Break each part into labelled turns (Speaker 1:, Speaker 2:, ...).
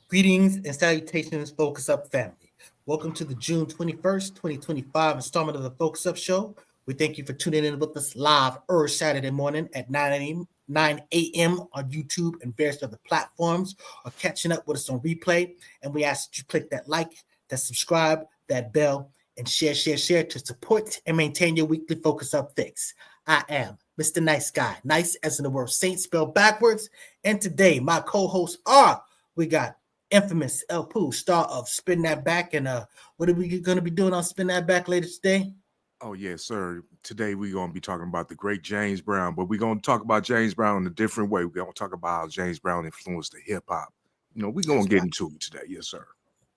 Speaker 1: Greetings and salutations, Focus Up family. Welcome to the June 21st, 2025 installment of the Focus Up Show. We thank you for tuning in with us live every Saturday morning at 9 a.m. on YouTube and various other platforms, or catching up with us on replay. And we ask that you click that like, that subscribe, that bell, and share to support and maintain your weekly Focus Up fix. I am Mr. Nice Guy, nice as in the word saint spelled backwards. And today, my co-hosts are, we got infamous El Pooh, star of Spin That Back. And what are we going to be doing on Spin That Back later today?
Speaker 2: Oh, yes, sir. Today we're going to be talking about the great James Brown, but we're going to talk about James Brown in a different way. We're going to talk about how James Brown influenced the hip-hop. We're going to get into it today. Yes, sir.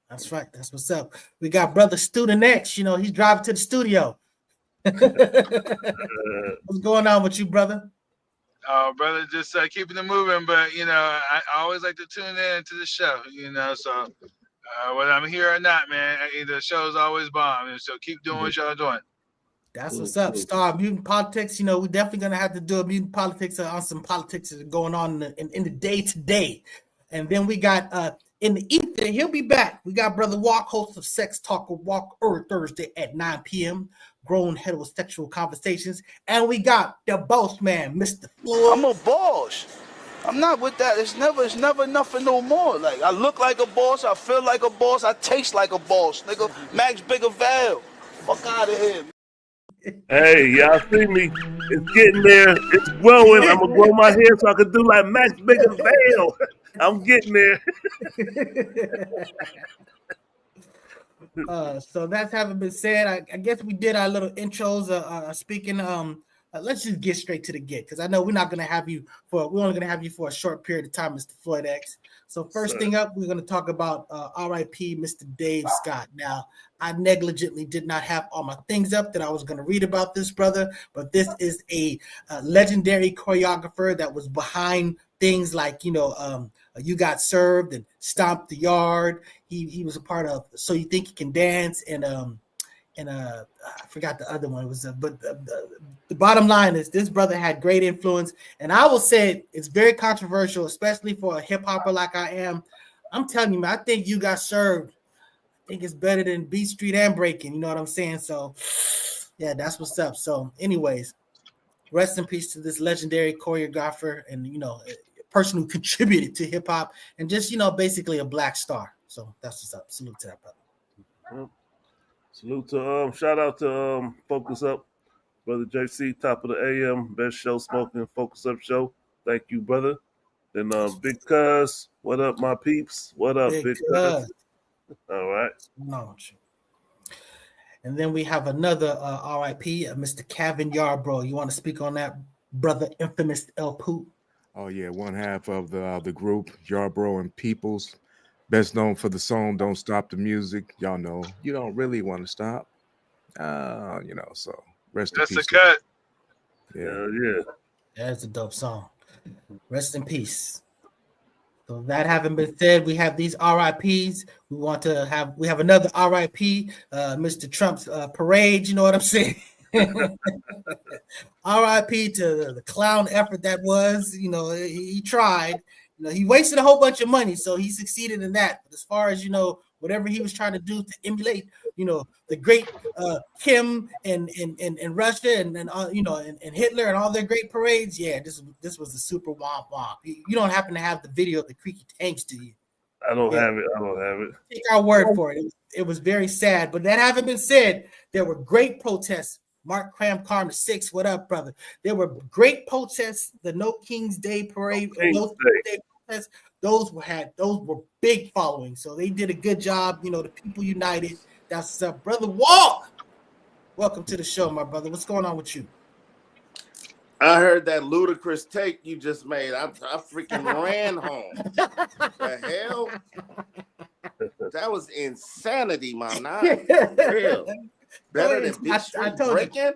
Speaker 1: That's right. That's what's up. We got Brother Student X. He's driving to the studio. What's going on with you, brother?
Speaker 3: Oh, brother, just keeping it moving. But, I always like to tune in to the show, so whether I'm here or not, man, the show's always bomb. So keep doing what y'all doing.
Speaker 1: That's what's up. Star Mutant Politics. We're definitely going to have to do a Mutant Politics on some politics that are going on in the day to day. And then we got in the evening, he'll be back. We got Brother Walk, host of Sex Talk with Walk every Thursday at 9 p.m. Grown heterosexual conversations. And we got the boss man, Mr. Floyd.
Speaker 4: I'm a boss. I'm not with that. It's never nothing no more. Like, I look like a boss, I feel like a boss, I taste like a boss, nigga. Max Bigger Val. Fuck out of here.
Speaker 5: Hey, y'all see me? It's getting there. It's growing. I'm gonna grow my hair so I can do like Max Bigger Val. I'm getting there.
Speaker 1: So that's having been said, I guess we did our little intros. Speaking, let's just get straight to the get, because I know we're not going to have you we're only going to have you for a short period of time, Mr. Floyd X. So first thing up, we're going to talk about R.I.P. Mr. Dave Scott. Now, I negligently did not have all my things up that I was going to read about this brother, but this is a legendary choreographer that was behind things like, You Got Served and Stomp the Yard. He was a part of So You Think You Can Dance and I forgot the other one. It was but the bottom line is this brother had great influence, and I will say it's very controversial, especially for a hip hopper like I am. I'm telling you, man, I think You Got Served. I think it's better than Beat Street and Breaking. You know what I'm saying? So yeah, that's what's up. So anyways, rest in peace to this legendary choreographer and a person who contributed to hip hop and just basically a black star. So that's what's up. Salute to that brother.
Speaker 5: Salute to shout out to Focus Up, Brother JC, top of the AM, best show smoking Focus Up show. Thank you, brother. Then Big Cuz, what up, my peeps? What up, Big Cuz? All right.
Speaker 1: No. And then we have another RIP, Mr. Kevin Yarbrough. You want to speak on that, brother? Infamous El Pooh.
Speaker 2: Oh, yeah, one half of the group, Yarbrough and Peoples. Best known for the song "Don't Stop the Music." Y'all know you don't really want to stop. So rest in peace.
Speaker 3: That's a cut.
Speaker 5: Yeah.
Speaker 1: That's a dope song. Rest in peace. So that having been said, we have these RIPs. We have another RIP, Mr. Trump's parade. You know what I'm saying? RIP to the clown effort that was. He tried. He wasted a whole bunch of money, so he succeeded in that. But as far as whatever he was trying to do to emulate, the great Kim and Russia and Hitler and all their great parades. Yeah, this was a super womp womp. You don't happen to have the video of the creaky tanks, do you?
Speaker 5: I don't have it.
Speaker 1: Take our word for it. It was very sad. But that having been said, there were great protests. Mark Cram Karma 6, what up, brother? There were great protests. The No King's Day parade, those were big following. So they did a good job. The people united. That's brother Walk. Welcome to the show, my brother. What's going on with you?
Speaker 6: I heard that ludicrous take you just made. I freaking ran home. The hell? That was insanity, man. Real. Better than Big Street Breaking?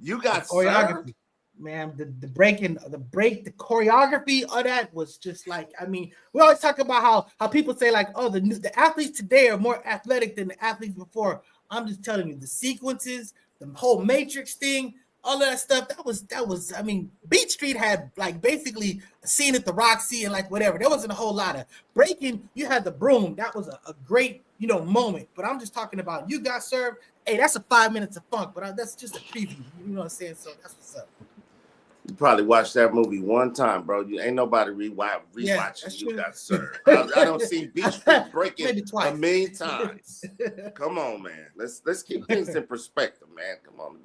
Speaker 6: You Got Served?
Speaker 1: Man, the choreography of that was just like, we always talk about how people say like, oh, the athletes today are more athletic than the athletes before. I'm just telling you, the sequences, the whole Matrix thing, all of that stuff. That was. I mean, Beat Street had like basically a scene at the Roxy and like whatever. There wasn't a whole lot of breaking. You had the broom. That was a great moment. But I'm just talking about You Got Served. Hey, that's a 5 minutes of funk, but that's just a preview. You know what I'm saying? So that's what's up.
Speaker 6: You probably watched that movie one time, bro. You ain't nobody rewatching You Got Served. I don't see Beach Street breaking a million times. Come on, man. Let's keep things in perspective, man. Come on,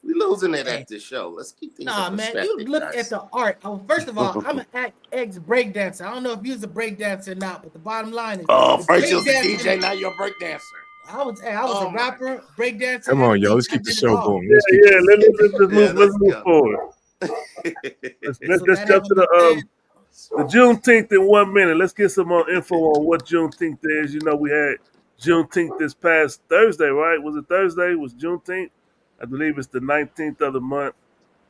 Speaker 6: we losing it at this show. Let's keep things in perspective.
Speaker 1: Man, you look at the art. Oh, first of all, I'm an ex-breakdancer. I don't know if you're a breakdancer or not, but the bottom line is
Speaker 6: first you're a DJ, now you're a breakdancer.
Speaker 1: I was a rapper, breakdancer.
Speaker 2: Come on, yo. Let's keep the show going.
Speaker 5: Let's move forward. Let's jump to the Juneteenth in 1 minute. Let's get some more info on what Juneteenth is. We had Juneteenth this past Thursday, right? Was it Thursday? Was Juneteenth? I believe it's the 19th of the month.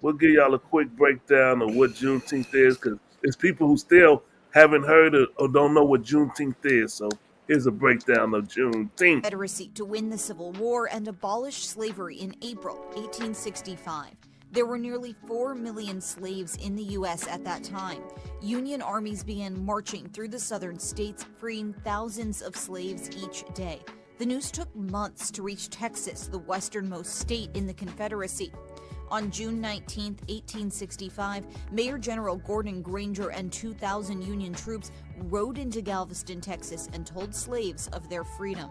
Speaker 5: We'll give y'all a quick breakdown of what Juneteenth is, because it's people who still haven't heard or don't know what Juneteenth is. So here's a breakdown of Juneteenth.
Speaker 7: Confederacy to win the Civil War and abolish slavery in April 1865. There were nearly 4 million slaves in the U.S. at that time. Union armies began marching through the southern states, freeing thousands of slaves each day. The news took months to reach Texas, the westernmost state in the Confederacy. On June 19, 1865, Major General Gordon Granger and 2,000 Union troops rode into Galveston, Texas, and told slaves of their freedom.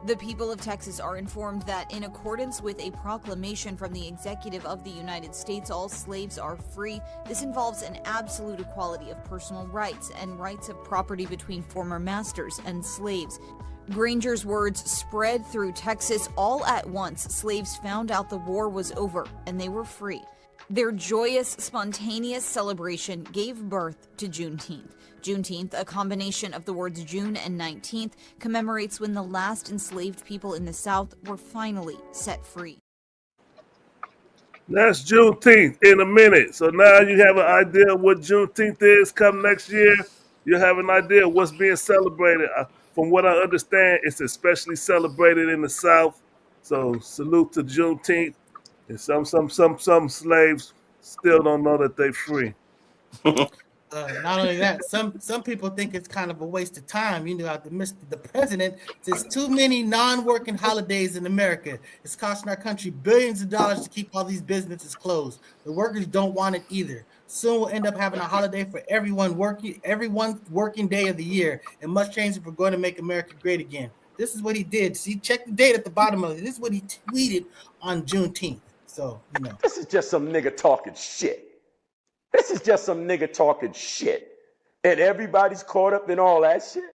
Speaker 7: The people of Texas are informed that in accordance with a proclamation from the Executive of the United States, all slaves are free. This involves an absolute equality of personal rights and rights of property between former masters and slaves. Granger's words spread through Texas all at once. Slaves found out the war was over and they were free. Their joyous, spontaneous celebration gave birth to Juneteenth. Juneteenth, a combination of the words June and 19th, commemorates when the last enslaved people in the South were finally set free.
Speaker 5: That's Juneteenth in a minute. So now you have an idea of what Juneteenth is. Come next year, you'll have an idea of what's being celebrated. From what I understand, it's especially celebrated in the South. So salute to Juneteenth. And some slaves still don't know that they're free.
Speaker 1: Not only that, some people think it's kind of a waste of time. The president says too many non-working holidays in America. It's costing our country billions of dollars to keep all these businesses closed. The workers don't want it either. Soon we'll end up having a holiday for everyone working day of the year. It must change if we're going to make America great again. This is what he did. See, check the date at the bottom of it. This is what he tweeted on Juneteenth. So,
Speaker 8: This is just some nigga talking shit. This is just some nigga talking shit. And everybody's caught up in all that shit.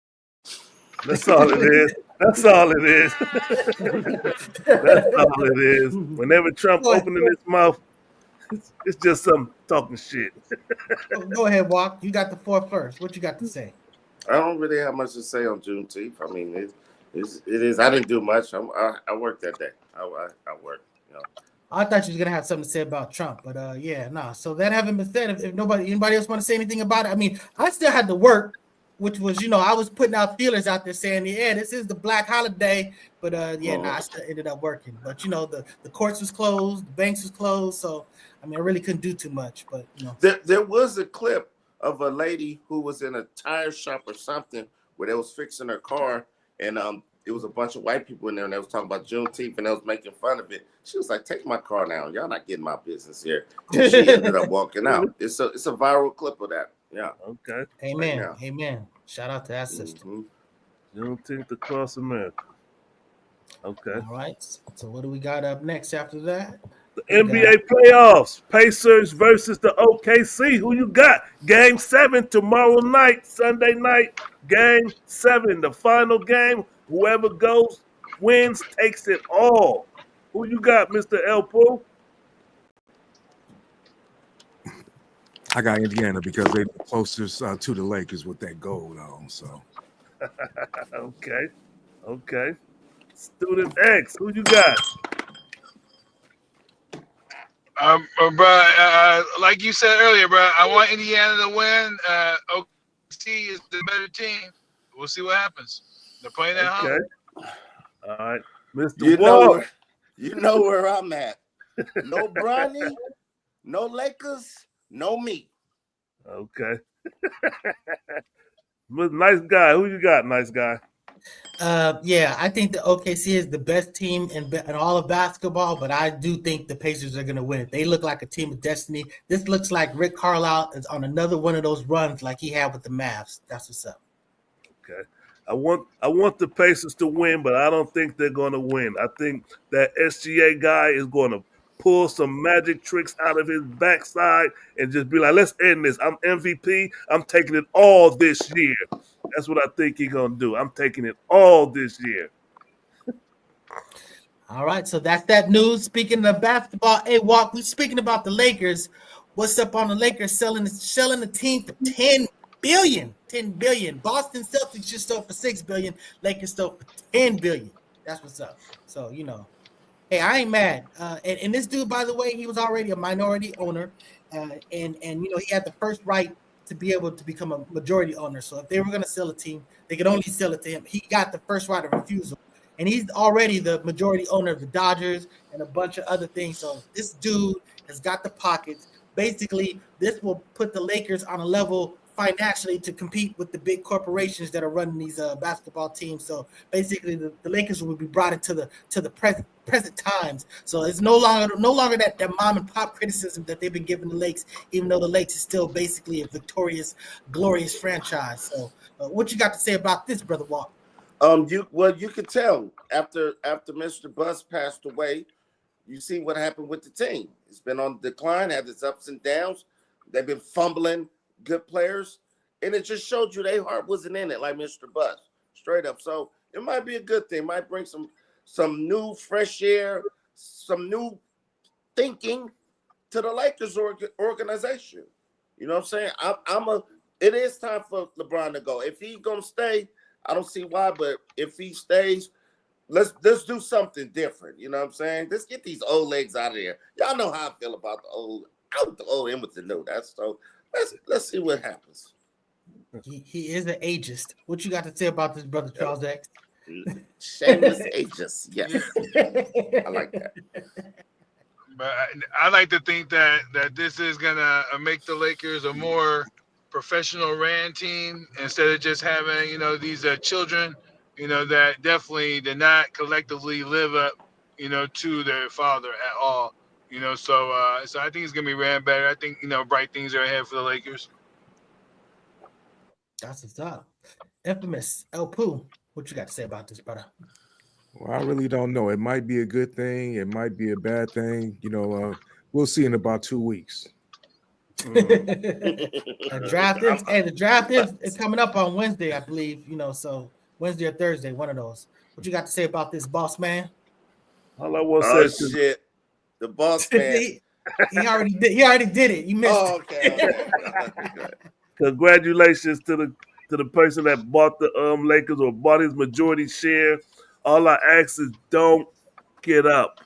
Speaker 5: That's all it is. That's all it is. That's all it is. Whenever Trump opening his mouth, it's just some talking shit.
Speaker 1: Go ahead, Walk. You got the floor first. What you got to say?
Speaker 6: I don't really have much to say on Juneteenth. I mean, it is. I didn't do much. I worked that day. I worked.
Speaker 1: I thought you was gonna have something to say about Trump, but So that having been said, if anybody else want to say anything about it, I mean, I still had to work, which was I was putting out feelers out there saying, this is the Black holiday, but I still ended up working. But the courts was closed, the banks was closed, so I mean, I really couldn't do too much. But
Speaker 6: there was a clip of a lady who was in a tire shop or something where they was fixing her car, and it was a bunch of white people in there, and they was talking about Juneteenth, and they was making fun of it. She was like, "Take my car now. Y'all not getting my business here." And she ended up walking out. It's a viral clip of that. Yeah.
Speaker 5: Okay.
Speaker 1: Amen. Right. Amen. Shout out to that sister.
Speaker 5: Juneteenth across America. Okay.
Speaker 1: All right. So what do we got up next after that?
Speaker 5: The NBA playoffs. Pacers versus the OKC. Who you got? Game 7 tomorrow night, Sunday night. Game 7, the final game. Whoever wins, takes it all. Who you got, Mr. El Poo?
Speaker 2: I got Indiana because they're closest to the Lakers with that goal, though. So.
Speaker 5: Okay. Student X, who you got?
Speaker 3: Bro, like you said earlier, bro, I want Indiana to win. OKC is the better team. We'll see what happens. They're playing at home.
Speaker 5: All right, Mr. Wall.
Speaker 6: You know where I'm at. No Bronny, no Lakers, no me.
Speaker 5: Okay. Nice guy. Who you got, nice guy?
Speaker 1: Yeah, I think the OKC is the best team in all of basketball, but I do think the Pacers are going to win it. They look like a team of destiny. This looks like Rick Carlisle is on another one of those runs like he had with the Mavs. That's what's up.
Speaker 5: Okay. I want the Pacers to win, but I don't think they're going to win. I think that SGA guy is going to pull some magic tricks out of his backside and just be like, let's end this. I'm MVP. I'm taking it all this year. That's what I think he's going to do. I'm taking it all this year.
Speaker 1: All right, so that's that news. Speaking of basketball, hey, Walk, we speaking about the Lakers. What's up on the Lakers selling the team for $10 billion? $10 billion. Boston Celtics just sold for $6 billion. Lakers sold for $10 billion. That's what's up. So, hey, I ain't mad. And this dude, by the way, he was already a minority owner, and he had the first right to be able to become a majority owner. So if they were going to sell a team, they could only sell it to him. He got the first right of refusal. And he's already the majority owner of the Dodgers and a bunch of other things. So this dude has got the pockets. Basically, this will put the Lakers on a level financially to compete with the big corporations that are running these basketball teams. So basically, the Lakers will be brought into the present times. So it's no longer that mom and pop criticism that they've been giving the Lakes, even though the Lakes is still basically a victorious, glorious franchise. So what you got to say about this, Brother Walt?
Speaker 6: You could tell after Mr. Bus passed away, you see what happened with the team. It's been on decline, had its ups and downs. They've been fumbling good players, and it just showed you their heart wasn't in it, like Mr. Bus, straight up. So it might be a good thing. It might bring some new fresh air, some new thinking to the Lakers organization. You know what I'm saying? It is time for LeBron to go. If he's gonna stay, I don't see why, but if he stays, let's do something different. You know what I'm saying? Let's get these old legs out of there. Y'all know how I feel about the old. Out with the old in with the new. That's so. Let's see what happens.
Speaker 1: He is an ageist. What you got to say about this, Brother Charles X?
Speaker 6: Shameless ageist. Yes, I like that.
Speaker 3: But I like to think that this is gonna make the Lakers a more professional ran team instead of just having these children that definitely did not collectively live up to their father at all. So I think it's gonna be ran better. I think bright things are ahead for the Lakers.
Speaker 1: That's what's up. Infamous El Pooh, what you got to say about this, brother?
Speaker 2: Well, I really don't know. It might be a good thing. It might be a bad thing. We'll see in about 2 weeks.
Speaker 1: The draft is coming up on Wednesday, I believe. So Wednesday or Thursday, one of those. What you got to say about this, boss man?
Speaker 5: All I want to say is
Speaker 6: shit. The boss man.
Speaker 1: he already did it. You missed it.
Speaker 6: Okay.
Speaker 5: Congratulations to the person that bought the Lakers or bought his majority share. All I ask is don't get up.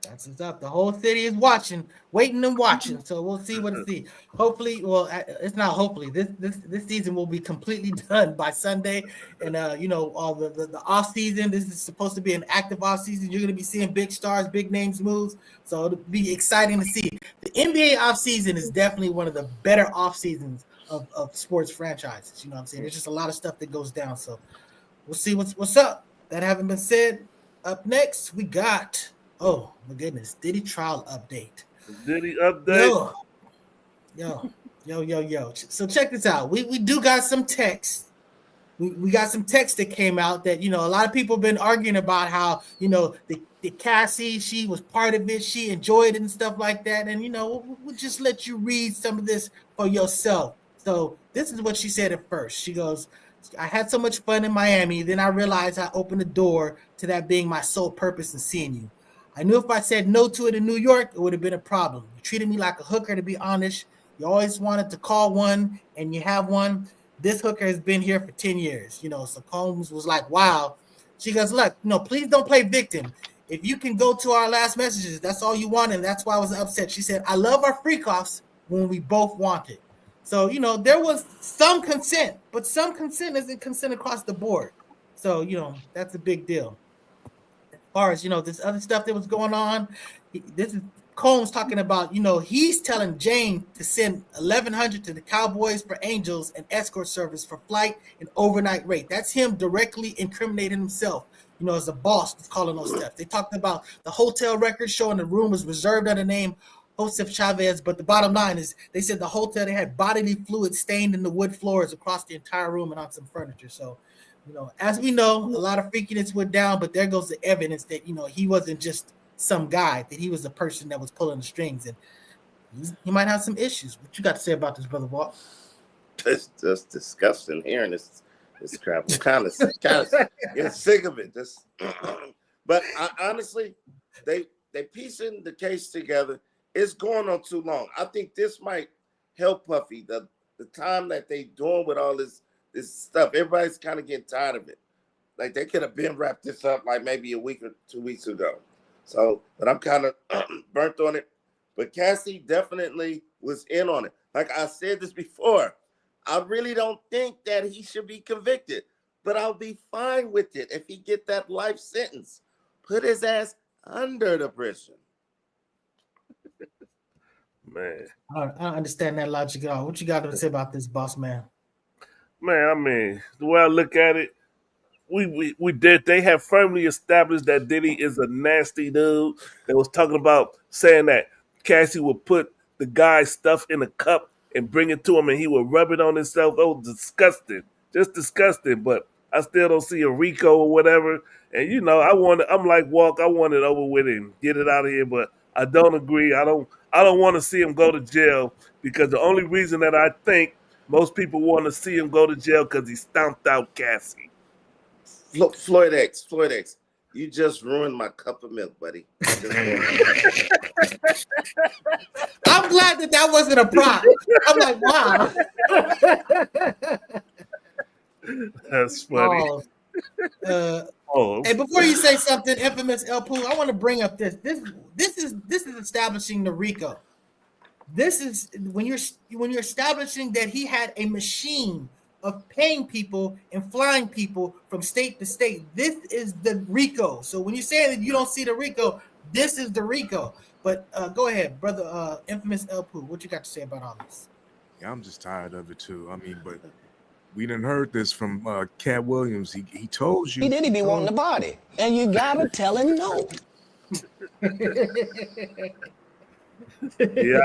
Speaker 1: That's what's up. The whole city is watching, waiting and watching. So we'll see what it see. Hopefully, well, it's not hopefully. This season will be completely done by Sunday. And all the off season. This is supposed to be an active off season. You're going to be seeing big stars, big names moves. So it'll be exciting to see. The NBA off season is definitely one of the better off seasons of sports franchises. You know what I'm saying? There's just a lot of stuff that goes down. So we'll see what's up. That having been said, up next we got. Oh my goodness! Diddy trial update.
Speaker 5: Diddy update.
Speaker 1: Yo. So check this out. We do got some text. We got some text that came out that a lot of people have been arguing about how the Cassie, she was part of it, she enjoyed it and stuff like that. And we'll just let you read some of this for yourself. So this is what she said at first. She goes, "I had so much fun in Miami. Then I realized I opened the door to that being my sole purpose in seeing you. I knew if I said no to it in New York, it would have been a problem. You treated me like a hooker, to be honest. You always wanted to call one, and you have one. This hooker has been here for 10 years. So Combs was like, wow. She goes, look, please don't play victim. If you can go to our last messages, that's all you want, and that's why I was upset. She said, I love our freak-offs when we both want it. So, there was some consent, but some consent isn't consent across the board. So, that's a big deal. far as this other stuff that was going on, this is Combs talking about. He's telling Jane to send 1,100 to the Cowboys for Angels and escort service for flight and overnight rate. That's him directly incriminating himself. As a boss, that's calling those steps. They talked about the hotel records showing the room was reserved under the name Joseph Chavez, but the bottom line is they said the hotel, they had bodily fluid stained in the wood floors across the entire room and on some furniture. So, as we know, a lot of freakiness went down, but there goes the evidence that, he wasn't just some guy, that he was the person that was pulling the strings, and he might have some issues. What you got to say about this, Brother Walt?
Speaker 6: It's just disgusting hearing this crap. I'm kind of getting sick of it. But honestly, they piecing the case together. It's going on too long. I think this might help Puffy. The time that they doing with all this stuff, everybody's kind of getting tired of it. Like they could have been wrapped this up like maybe a week or 2 weeks ago. So, but I'm kind of burnt on it. But Cassie definitely was in on it. Like I said this before, I really don't think that he should be convicted, but I'll be fine with it if he get that life sentence. Put his ass under the prison.
Speaker 5: Man,
Speaker 1: I don't understand that logic at all. What you got to say about this, boss man?
Speaker 5: Man, I mean, the way I look at it, they have firmly established that Diddy is a nasty dude. They was talking about saying that Cassie would put the guy's stuff in a cup and bring it to him, and he would rub it on himself. That was disgusting, just disgusting. But I still don't see a RICO or whatever. And I'm like Walk. I want it over with and get it out of here. But I don't agree. I don't want to see him go to jail, because the only reason that I think most people want to see him go to jail because he stomped out Cassie.
Speaker 6: Floyd X, you just ruined my cup of milk, buddy.
Speaker 1: I'm glad that wasn't a prop. I'm like, wow.
Speaker 5: That's funny.
Speaker 1: Hey, before you say something, infamous El Poo, I want to bring up this. This is establishing the RICO. This is when you're establishing that he had a machine of paying people and flying people from state to state. This is the RICO. So when you say that you don't see the RICO, this is the RICO. But go ahead, brother, infamous El Poo. What you got to say about all this?
Speaker 2: Yeah, I'm just tired of it too. I mean, but we done heard this from Cat Williams. He told you.
Speaker 9: He didn't be wanting the body, and you gotta tell him no.
Speaker 5: Yeah,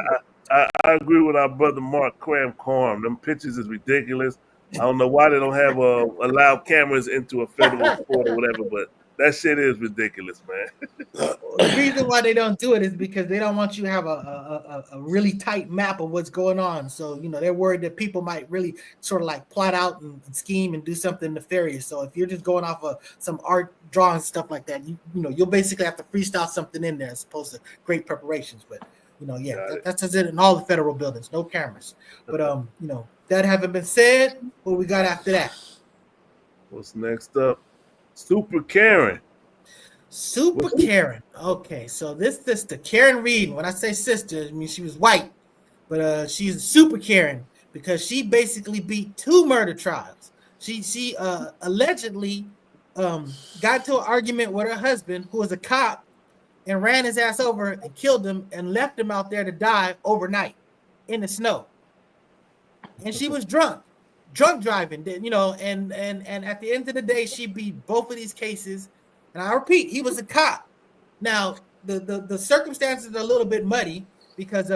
Speaker 5: I agree with our brother Mark Cram. Them pictures is ridiculous. I don't know why they don't have allow cameras into a federal court or whatever, but that shit is ridiculous, man.
Speaker 1: The reason why they don't do it is because they don't want you to have a really tight map of what's going on. So, they're worried that people might really sort of like plot out and scheme and do something nefarious. So if you're just going off of some art drawing stuff like that, you'll basically have to freestyle something in there as opposed to great preparations. But, that's it in all the federal buildings, no cameras. But, that having been said, what we got after that?
Speaker 5: What's next up? Super Karen.
Speaker 1: Karen. Okay, so this sister, Karen Reed. When I say sister, I mean she was white, but she's Super Karen because she basically beat 2 murder trials. She allegedly got into an argument with her husband, who was a cop, and ran his ass over and killed him and left him out there to die overnight in the snow. And she was drunk driving, and at the end of the day, she beat both of these cases. And I repeat, he was a cop. Now, the circumstances are a little bit muddy because,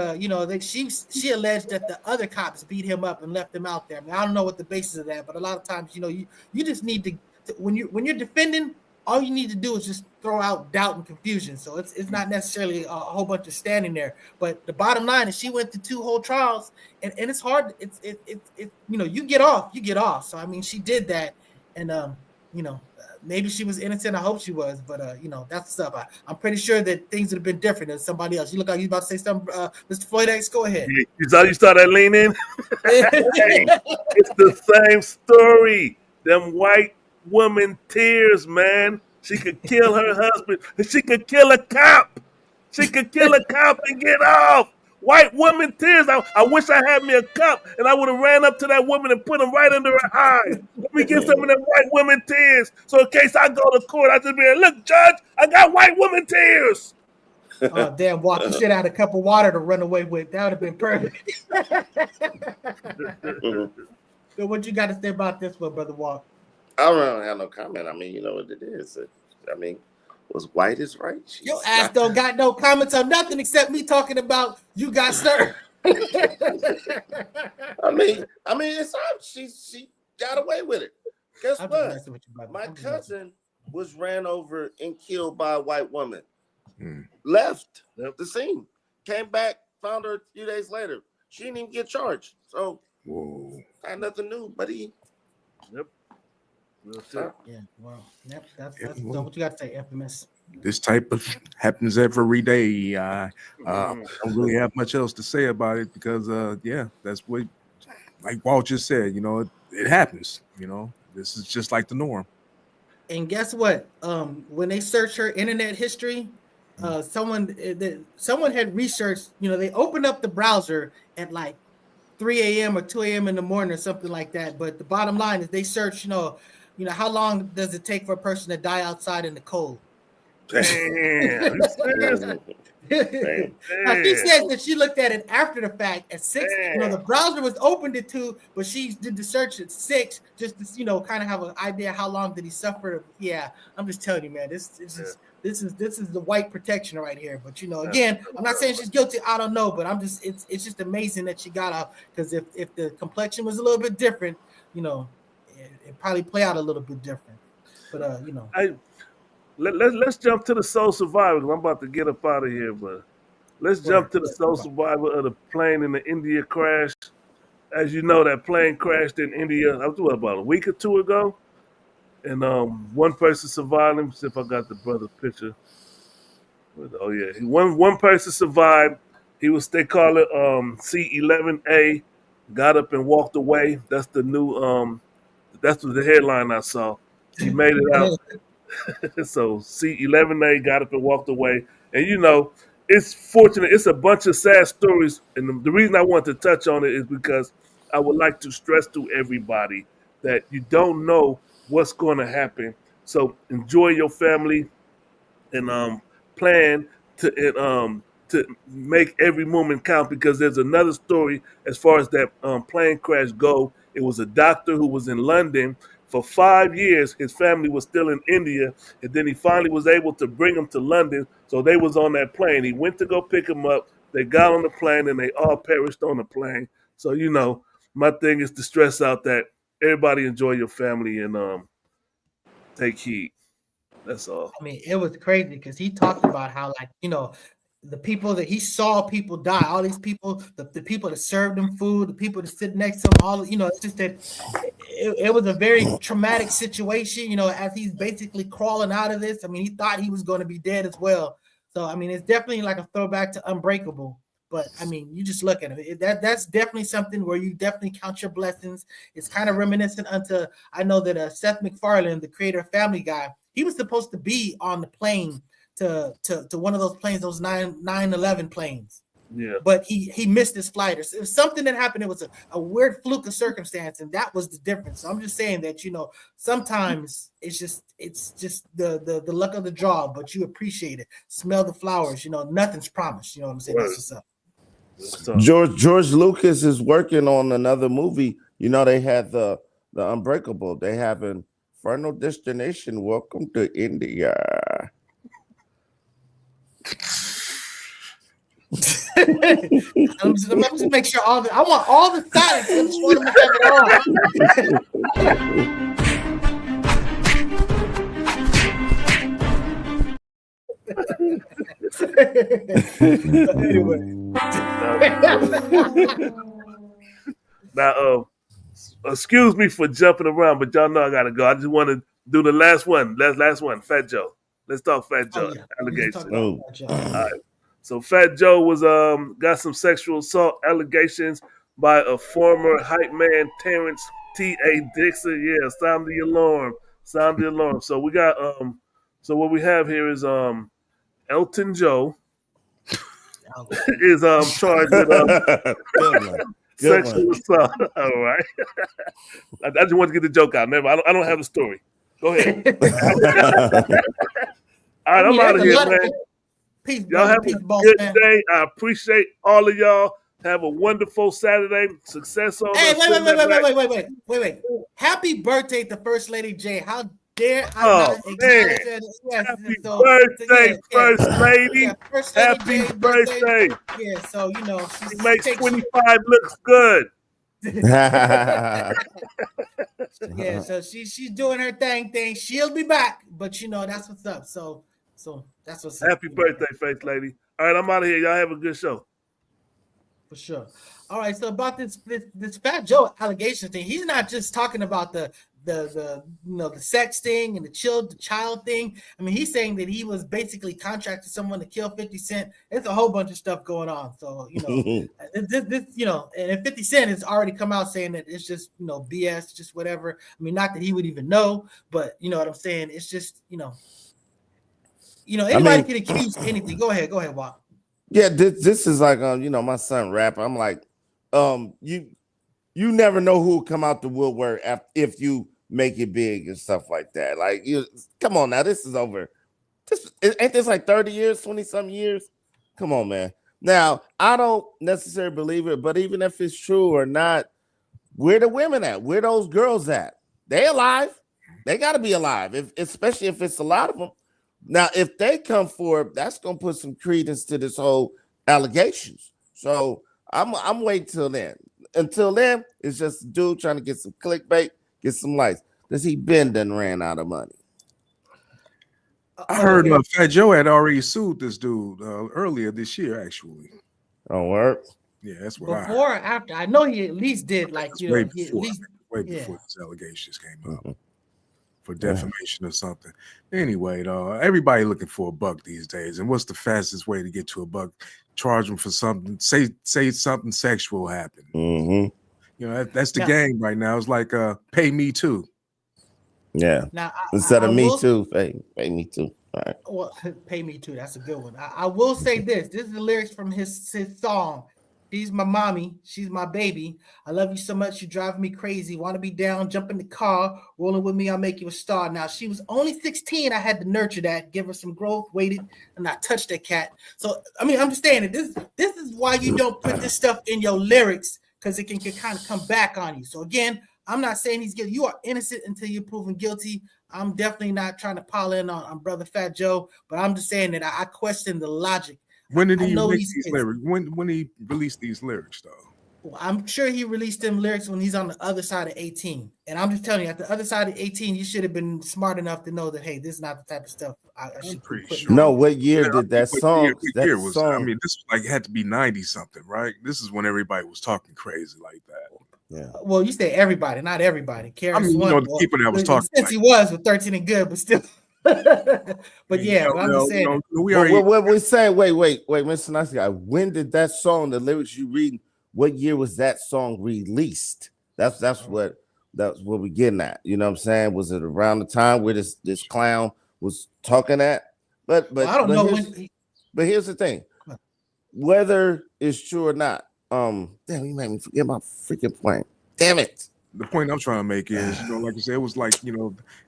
Speaker 1: she alleged that the other cops beat him up and left him out there. I mean, I don't know what the basis of that, but a lot of times, you just need to when you're defending, all you need to do is just throw out doubt and confusion. So it's not necessarily a whole bunch of standing there. But the bottom line is she went through 2 whole trials, and it's hard. You get off. So I mean, she did that, and maybe she was innocent. I hope she was, but that's what's up. I'm pretty sure that things would have been different than somebody else. You look like you about to say something, Mr. Floyd X. Go ahead.
Speaker 5: You saw that lean in? It's the same story. Them white woman tears, man. She could kill her husband, and she could kill a cop. She could kill a cop and get off. White woman tears. I wish I had me a cup and I would have ran up to that woman and put them right under her eye. Let me get some of them white woman tears. So in case I go to court, I just be like, look, judge, I got white woman tears.
Speaker 1: Oh, damn, Walk, you should have had a cup of water to run away with. That would have been perfect. So what you got to say about this one, Brother Walk?
Speaker 6: I don't have no comment. I mean, you know what it is. I mean, what's white is right.
Speaker 1: Your ass don't got no comments on nothing except me talking about you got served.
Speaker 6: I mean, it's she got away with it. Guess what? My cousin was ran over and killed by a white woman. Left the scene, came back, found her a few days later. She didn't even get charged. So, not nothing new, buddy.
Speaker 5: Yep.
Speaker 1: Yeah, well, that's what you got to say, Infamous.
Speaker 2: This type of happens every day. I don't really have much else to say about it because, that's what, like Walt just said, you know, it happens. You know, this is just like the norm.
Speaker 1: And guess what? When they search her internet history, someone had researched. You know, they opened up the browser at like 3 a.m. or 2 a.m. in the morning or something like that. But the bottom line is they search. You know, how long does it take for a person to die outside in the cold?
Speaker 5: Damn.
Speaker 1: She said that she looked at it after the fact at 6. Damn. You know, the browser was opened at 2, but she did the search at 6 just to, kind of have an idea how long did he suffer. Yeah, I'm just telling you, man. This is the white protection right here. But again, I'm not saying she's guilty. I don't know, but it's just amazing that she got out, because if the complexion was a little bit different, it probably play out a little bit different. But
Speaker 5: Let's jump to the sole survivor, because I'm about to get up out of here. But let's jump to the sole survivor of the plane in the India crash. As you know, that plane crashed in India. I was about a week or 2 ago, and one person survived. Let me see if I got the brother picture. Oh yeah, one person survived. He was, they call it C11A. Got up and walked away. That's the new that's the headline I saw. He made it out. So C11A got up and walked away. And it's fortunate. It's a bunch of sad stories. And the reason I want to touch on it is because I would like to stress to everybody that you don't know what's going to happen. So enjoy your family and plan to make every moment count, because there's another story as far as that plane crash go. It was a doctor who was in London. For 5 years, his family was still in India, and then he finally was able to bring them to London. So they was on that plane. He went to go pick them up. They got on the plane, and they all perished on the plane. So, my thing is to stress out that everybody enjoy your family and take heed. That's all.
Speaker 1: I mean, it was crazy because he talked about how, the people that he saw people die, all these people, the people that served him food, the people that sit next to him, all, it's just that it was a very traumatic situation, as he's basically crawling out of this. I mean, he thought he was going to be dead as well. So, I mean, it's definitely like a throwback to Unbreakable. But, I mean, you just look at it. That's definitely something where you definitely count your blessings. It's kind of reminiscent unto, I know that Seth MacFarlane, the creator of Family Guy, he was supposed to be on the plane to one of those planes, those 9/11 planes.
Speaker 5: Yeah.
Speaker 1: But he missed his flight. It was something that happened. It was a weird fluke of circumstance, and that was the difference. So I'm just saying that, sometimes it's just the luck of the draw, but you appreciate it. Smell the flowers, nothing's promised. You know what I'm saying? That's what's up.
Speaker 6: George Lucas is working on another movie. They had the Unbreakable. They have an Final Destination. Welcome to India.
Speaker 1: I'm just make sure I want all the silence. I just want them to have it all.
Speaker 5: Now, excuse me for jumping around, but y'all know I gotta go. I just want to do the last one. Last one, Fat Joe. Let's talk Fat Joe allegations. All right. So Fat Joe was got some sexual assault allegations by a former hype man, Terrence T.A. Dixon. Yeah, sound the alarm. Sound the alarm. So we got so what we have here is Elton Joe. is charged with
Speaker 6: Good one. Good
Speaker 5: sexual
Speaker 6: one.
Speaker 5: assault. All right. I just want to get the joke out. Never. I don't have a story. Go ahead. All right, I'm out of here, man.
Speaker 1: Peace,
Speaker 5: Y'all
Speaker 1: brother.
Speaker 5: have
Speaker 1: Peace,
Speaker 5: a
Speaker 1: boss,
Speaker 5: good
Speaker 1: man.
Speaker 5: day. I appreciate all of y'all. Have a wonderful Saturday. Success on
Speaker 1: Hey,
Speaker 5: us.
Speaker 1: wait. Happy birthday to First Lady J. How dare I
Speaker 5: Oh,
Speaker 1: not acknowledge
Speaker 5: man.
Speaker 1: that? Yes,
Speaker 5: Happy
Speaker 1: so,
Speaker 5: birthday, First Lady.
Speaker 1: Yeah, First Lady
Speaker 5: Happy
Speaker 1: J's
Speaker 5: birthday.
Speaker 1: Yeah, so you know,
Speaker 5: She
Speaker 1: she
Speaker 5: makes
Speaker 1: takes
Speaker 5: 25 looks good.
Speaker 1: yeah, so she's doing her thing. She'll be back, but you know that's what's up. So that's what's up.
Speaker 5: Happy birthday, First Lady. All right, I'm out of here. Y'all have a good show.
Speaker 1: For sure. All right. So about this Fat Joe allegation thing, he's not just talking about the sex thing and the child thing. I mean, he's saying that he was basically contracted someone to kill 50 Cent. There's a whole bunch of stuff going on. So this and 50 Cent has already come out saying that it's just BS, just whatever. I mean, not that he would even know, but you know what I'm saying. It's just anybody can accuse anything. Go ahead, Walt.
Speaker 6: Yeah, this is like my son rap. I'm like, you never know who will come out the woodwork if you make it big and stuff like that. Like, come on now, this is over. Ain't this like 30 years, 20-something years? Come on, man. Now, I don't necessarily believe it, but even if it's true or not, where the women at? Where those girls at? They alive. They got to be alive, especially if it's a lot of them. Now, if they come forward, that's gonna put some credence to this whole allegations. So I'm waiting till then. Until then, it's just a dude trying to get some clickbait, get some likes. Because he done ran out of money.
Speaker 2: I heard Fat Joe had already sued this dude earlier this year, actually.
Speaker 6: Oh, work.
Speaker 2: Yeah, that's what
Speaker 1: before or after. I know he at least did
Speaker 2: way before this allegations came up. For defamation or something. Anyway, though, everybody looking for a buck these days. And what's the fastest way to get to a buck? Charge them for something. Say something sexual happened.
Speaker 6: Mm-hmm.
Speaker 2: That's the game right now. It's like pay me too.
Speaker 6: Yeah.
Speaker 1: Now,
Speaker 6: instead of me too, pay me too. All right.
Speaker 1: Well, pay me too. That's a good one. I will say this. This is the lyrics from his song. She's my mommy. She's my baby. I love you so much. You drive me crazy. Want to be down, jump in the car, rolling with me. I'll make you a star. Now, she was only 16. I had to nurture that, give her some growth, waited, and I touched that cat. So, I mean, I'm just saying that this is why you don't put this stuff in your lyrics, because it can kind of come back on you. So, again, I'm not saying he's guilty. You are innocent until you're proven guilty. I'm definitely not trying to pile in on Brother Fat Joe, but I'm just saying that I question the logic.
Speaker 2: When did he make these lyrics? When he released these lyrics, though?
Speaker 1: Well, I'm sure he released them lyrics when he's on the other side of 18. And I'm just telling you, at the other side of 18, you should have been smart enough to know that, hey, this is not the type of stuff I should put.
Speaker 2: Sure.
Speaker 6: No, what year did that song?
Speaker 2: I mean, this had to be 90 something, right? This is when everybody was talking crazy like that.
Speaker 6: Yeah.
Speaker 1: Well, you say everybody, not everybody.
Speaker 2: I mean, the people that was talking.
Speaker 1: Since he was with 13 and good, but still. But yeah, I'm just saying.
Speaker 6: What we saying? Wait, Mr. Nice Guy. When did that song, the lyrics you read, what year was that song released? That's what we're getting at. You know what I'm saying? Was it around the time where this clown was talking at? But I don't know when. But here's the thing: whether it's true or not. Damn, you made me forget my freaking point. Damn it.
Speaker 2: The point I'm trying to make is, like I said, it was like,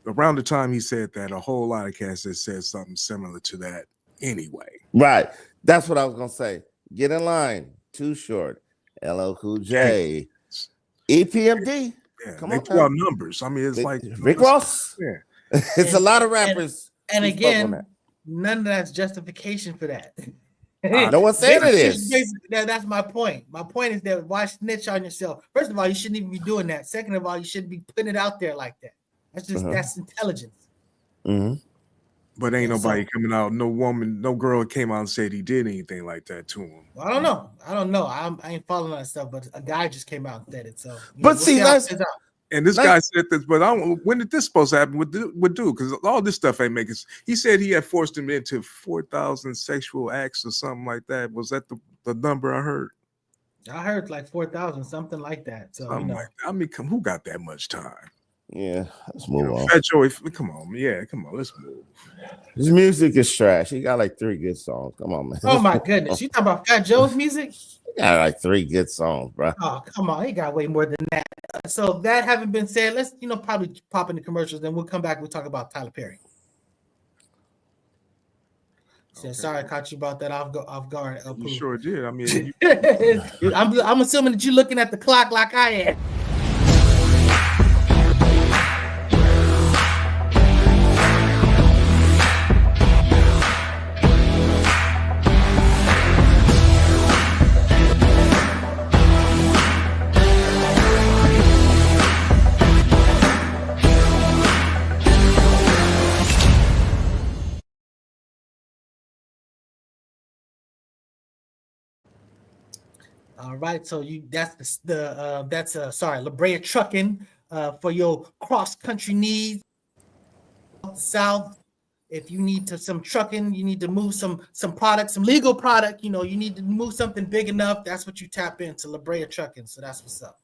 Speaker 2: around the time he said that, a whole lot of cats had said something similar to that anyway.
Speaker 6: Right. That's what I was going to say. Get in line. Too Short. LL Cool J. EPMD.
Speaker 2: Yeah, come on. They threw out numbers. I mean, it's like
Speaker 6: Rick Ross.
Speaker 2: Yeah.
Speaker 6: It's a lot of rappers.
Speaker 1: And again, none of that's justification for that.
Speaker 6: No one said it is.
Speaker 1: That's my point. My point is that why snitch on yourself? First of all, you shouldn't even be doing that. Second of all, you shouldn't be putting it out there like that. That's just that's intelligence.
Speaker 6: Mm-hmm.
Speaker 2: But ain't nobody coming out. No woman, no girl came out and said he did anything like that to him.
Speaker 1: Well, I don't know. I ain't following that stuff. But a guy just came out and said it. So,
Speaker 6: but see,
Speaker 2: and this guy said this, but when did this supposed to happen with dude? Because all this stuff ain't making. He said he had forced him into 4,000 sexual acts or something like that. Was that the number I heard?
Speaker 1: I heard like 4,000, something like that. So
Speaker 2: I mean, who got that much time?
Speaker 6: Yeah, let's move on.
Speaker 2: Fat Joey, come on, let's move.
Speaker 6: His music is trash. He got like 3 good songs. Come on, man.
Speaker 1: Oh my goodness, you talking about Fat Joe's music?
Speaker 6: He got like 3 good songs, bro.
Speaker 1: Oh, come on, he got way more than that. So that having been said, let's probably pop in the commercials, then we'll come back. We'll talk about Tyler Perry. Okay. Sorry, I caught you about that off guard.
Speaker 2: You sure did. I mean,
Speaker 1: I'm assuming that you're looking at the clock like I am. All right, so that's La Brea Trucking for your cross country needs. South, if you need some trucking, you need to move some product, some legal product. You need to move something big enough. That's what you tap into, La Brea Trucking. So that's what's up.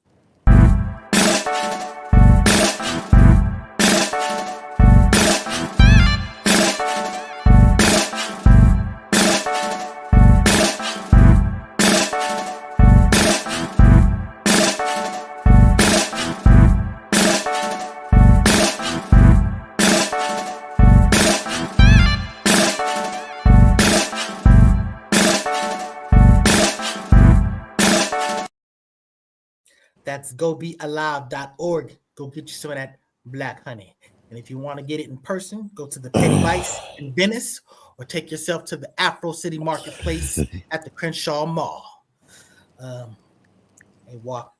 Speaker 1: That's gobealive.org. Go get you some of that black honey. And if you want to get it in person, go to the Petty Bites in Venice or take yourself to the Afro City Marketplace at the Crenshaw Mall. Hey, walk.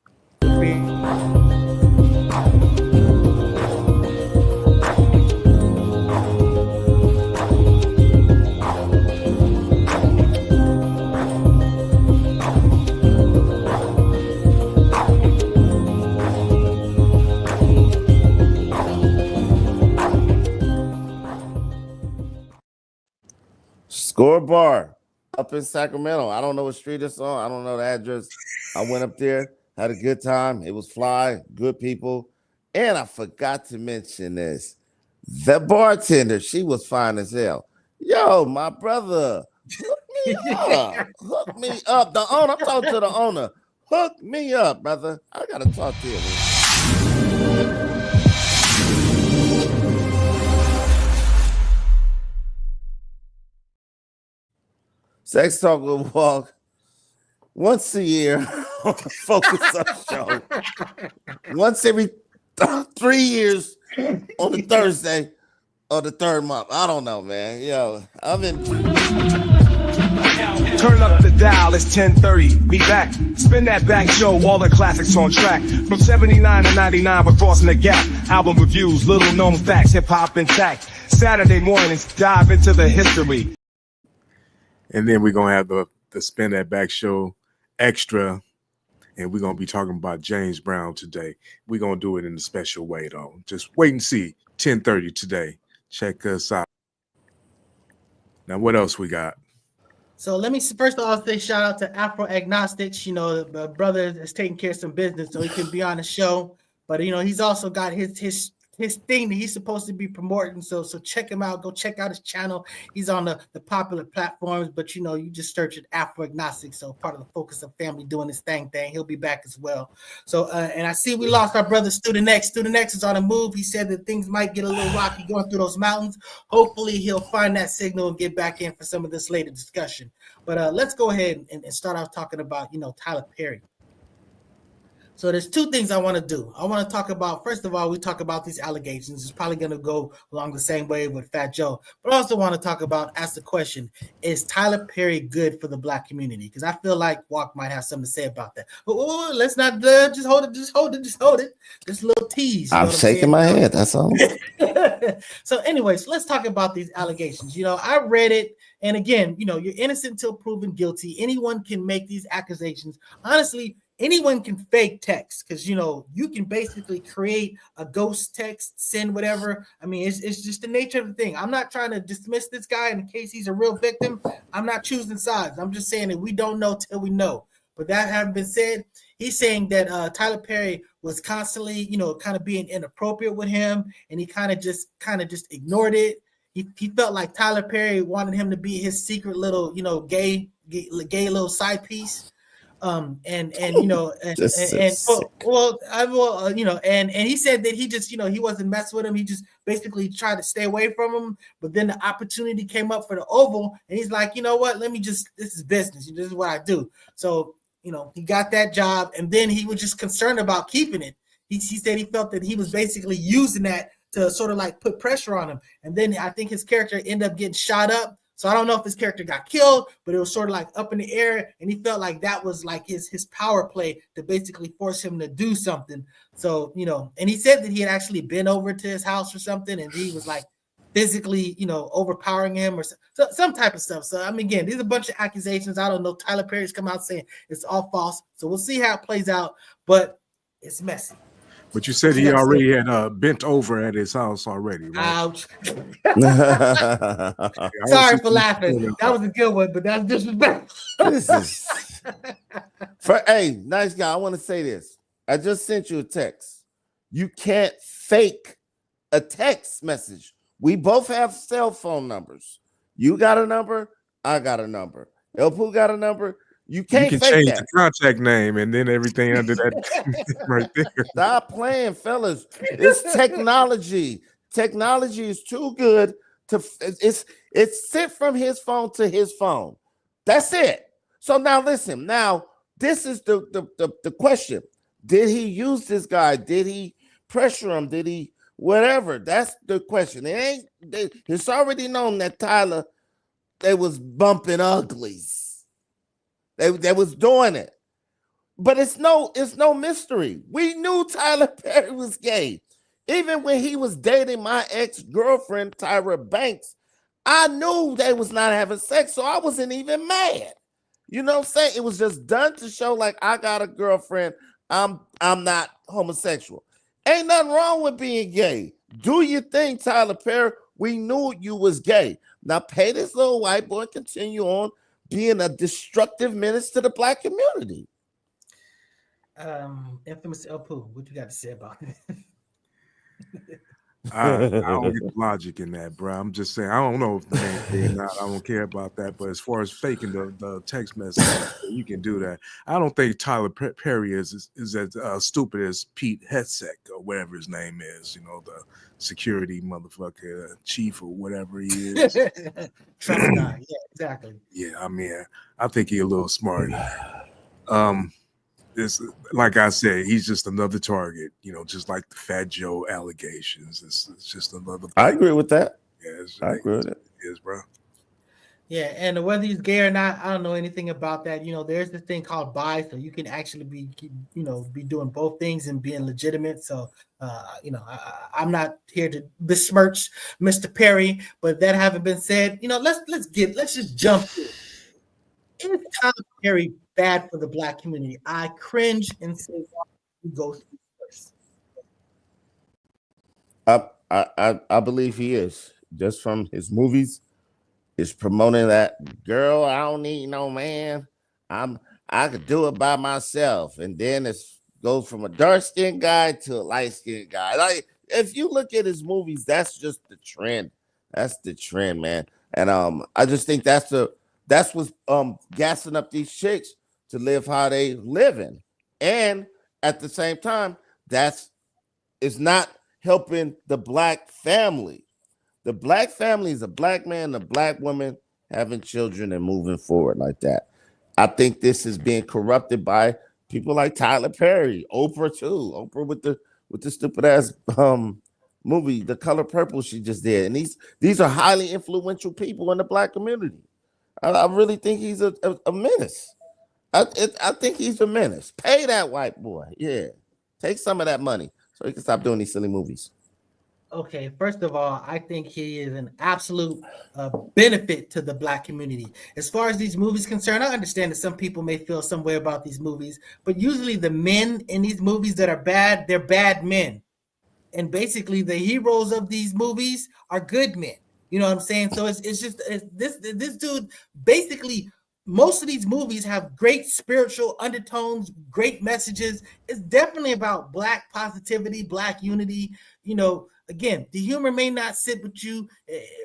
Speaker 6: Score Bar up in Sacramento. I don't know what street it's on. I don't know the address. I went up there, had a good time. It was fly, good people. And I forgot to mention this. The bartender, she was fine as hell. Yo, my brother, hook me up. Hook me up. The owner, I'm talking to the owner. Hook me up, brother. I got to talk to you. Sex Talk will walk once a year on the Focus Up show. Once every 3 years on the Thursday of the third month. I don't know, man. Yo, I've been.
Speaker 10: Turn up the dial, it's 10:30. Be back. Spin that back show, all the classics on track. From 79 to 99, we're crossing the gap. Album reviews, little known facts, hip hop intact. Saturday mornings, dive into the history.
Speaker 2: And then we're going to have the Spin That Back show extra. And we're going to be talking about James Brown today. We're going to do it in a special way, though. Just wait and see. 10:30 today. Check us out. Now, what else we got?
Speaker 1: So let me first of all say shout out to Afro Agnostics. The brother is taking care of some business, so he can be on the show. But he's also got his thing that he's supposed to be promoting. So check him out. Go check out his channel. He's on the popular platforms, but you just search it Afro Agnostics. So part of the Focus Up family doing his thing. He'll be back as well. So and I see we lost our brother Student X. Student X is on the move. He said that things might get a little rocky going through those mountains. Hopefully he'll find that signal and get back in for some of this later discussion. But let's go ahead and start off talking about Tyler Perry. So there's two things I want to do. I want to talk about, first of all, we talk about these allegations. It's probably going to go along the same way with Fat Joe. But I also want to talk about, ask the question, is Tyler Perry good for the black community? Because I feel like Walk might have something to say about that. But let's not just hold it. Just hold it. Just a little tease.
Speaker 6: I'm shaking my head. That's all.
Speaker 1: So anyways, let's talk about these allegations. I read it. And again, you're innocent until proven guilty. Anyone can make these accusations. Honestly, anyone can fake text because you can basically create a ghost text, send whatever. I mean, it's just the nature of the thing. I'm not trying to dismiss this guy in case he's a real victim. I'm not choosing sides. I'm just saying that we don't know till we know. But that having been said, he's saying that Tyler Perry was constantly, you know, kind of being inappropriate with him, and he kind of just ignored it. He felt like Tyler Perry wanted him to be his secret little, you know, gay little side piece. And you know, and you know, and he said that he just, you know, he wasn't messing with him. He just basically tried to stay away from him. But then the opportunity came up for the Oval, and he's like, you know what? This is business. This is what I do. So, you know, he got that job, and then he was just concerned about keeping it. He said he felt that he was basically using that to sort of like put pressure on him. And then I think his character ended up getting shot up. So I don't know if his character got killed, but it was sort of like up in the air, and he felt like that was like his power play to basically force him to do something. So, you know, and he said that he had actually been over to his house or something, and he was like physically, you know, overpowering him or some type of stuff. So, I mean, again, these are a bunch of accusations. I don't know. Tyler Perry's come out saying it's all false. So we'll see how it plays out, but it's messy.
Speaker 2: But you said he already had bent over at his house already, right?
Speaker 1: Ouch. Sorry for laughing. That was a good one, but that's disrespectful.
Speaker 6: This is hey, nice guy. I want to say this. I just sent you a text. You can't fake a text message. We both have cell phone numbers. You got a number, I got a number. El Pooh got a number. You can
Speaker 2: change
Speaker 6: that.
Speaker 2: the contact name and then everything under that right there.
Speaker 6: Stop playing, fellas. It's technology. Technology is too good to. It's sent from his phone to his phone. That's it. So now listen. Now this is the question. Did he use this guy? Did he pressure him? Did he whatever? That's the question. It's already known that Tyler, they was bumping uglies. They was doing it, but it's no mystery. We knew Tyler Perry was gay, even when he was dating my ex-girlfriend Tyra Banks. I knew they was not having sex, so I wasn't even mad. You know what I'm saying? It was just done to show like I got a girlfriend. I'm not homosexual. Ain't nothing wrong with being gay. Do your thing, Tyler Perry. We knew you was gay. Now pay this little white boy and continue on being a destructive menace to the black community.
Speaker 1: Infamous El Pooh, what you got to say about it?
Speaker 2: I don't get the logic in that, bro. I'm just saying, I don't know if the man did or not. I don't care about that. But as far as faking the text message, you can do that. I don't think Tyler Perry is as stupid as Pete Hegseth or whatever his name is. You know, the security motherfucker chief or whatever he is.
Speaker 1: Trump guy. Yeah, exactly.
Speaker 2: Yeah, I mean, I think he's a little smarter. It's like I said, he's just another target, you know, just like the Fat Joe allegations. It's just another.
Speaker 6: I agree with that.
Speaker 2: Yeah,
Speaker 6: I agree with it.
Speaker 2: It is, bro.
Speaker 1: Yeah, and whether he's gay or not, I don't know anything about that. You know, there's this thing called bi, so you can actually be doing both things and being legitimate. So, you know, I'm not here to besmirch Mr. Perry, but that having been said, you know, let's just jump in. Is Tyler Perry bad for the black community? I cringe and say, why he goes first.
Speaker 6: I believe he is, just from his movies. Is promoting that girl. I don't need no man. I could do it by myself, and then it goes from a dark skinned guy to a light skinned guy. Like if you look at his movies, that's just the trend. That's the trend, man. And I just think that's what's gassing up these chicks to live how they living, and at the same time, it's not helping the black family. The black family is a black man, a black woman having children and moving forward like that. I think this is being corrupted by people like Tyler Perry, Oprah too. Oprah with the stupid ass movie, The Color Purple, she just did. And these are highly influential people in the black community. I really think he's a menace. I think he's a menace. Pay that white boy. Yeah. Take some of that money so he can stop doing these silly movies.
Speaker 1: Okay, first of all, I think he is an absolute benefit to the black community. As far as these movies concerned, I understand that some people may feel some way about these movies, but usually the men in these movies that are bad, they're bad men. And basically the heroes of these movies are good men. You know what I'm saying? So it's just this dude basically most of these movies have great spiritual undertones, great messages. It's definitely about Black positivity, Black unity. You know, again, the humor may not sit with you,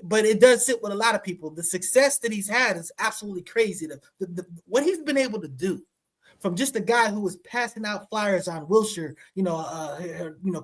Speaker 1: but it does sit with a lot of people. The success that he's had is absolutely crazy. What he's been able to do, from just a guy who was passing out flyers on Wilshire,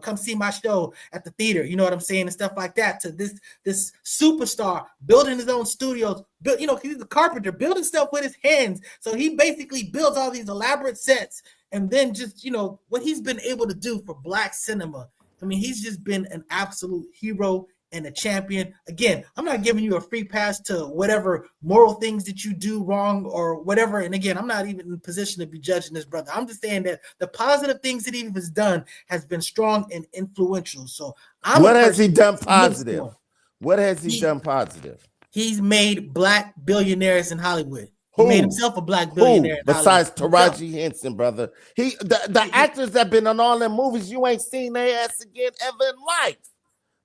Speaker 1: come see my show at the theater, you know what I'm saying, and stuff like that, to this superstar building his own studios, he's a carpenter, building stuff with his hands. So he basically builds all these elaborate sets, and then just, what he's been able to do for Black cinema. I mean, he's just been an absolute hero and a champion. Again, I'm not giving you a free pass to whatever moral things that you do wrong or whatever. And again, I'm not even in a position to be judging this brother. I'm just saying that the positive things that he has done has been strong and influential. So
Speaker 6: what has he done positive? What has he done positive?
Speaker 1: He's made Black billionaires in Hollywood. He made himself a Black billionaire.
Speaker 6: Besides Taraji Henson, brother. The actors that been on all them movies, you ain't seen their ass again ever in life.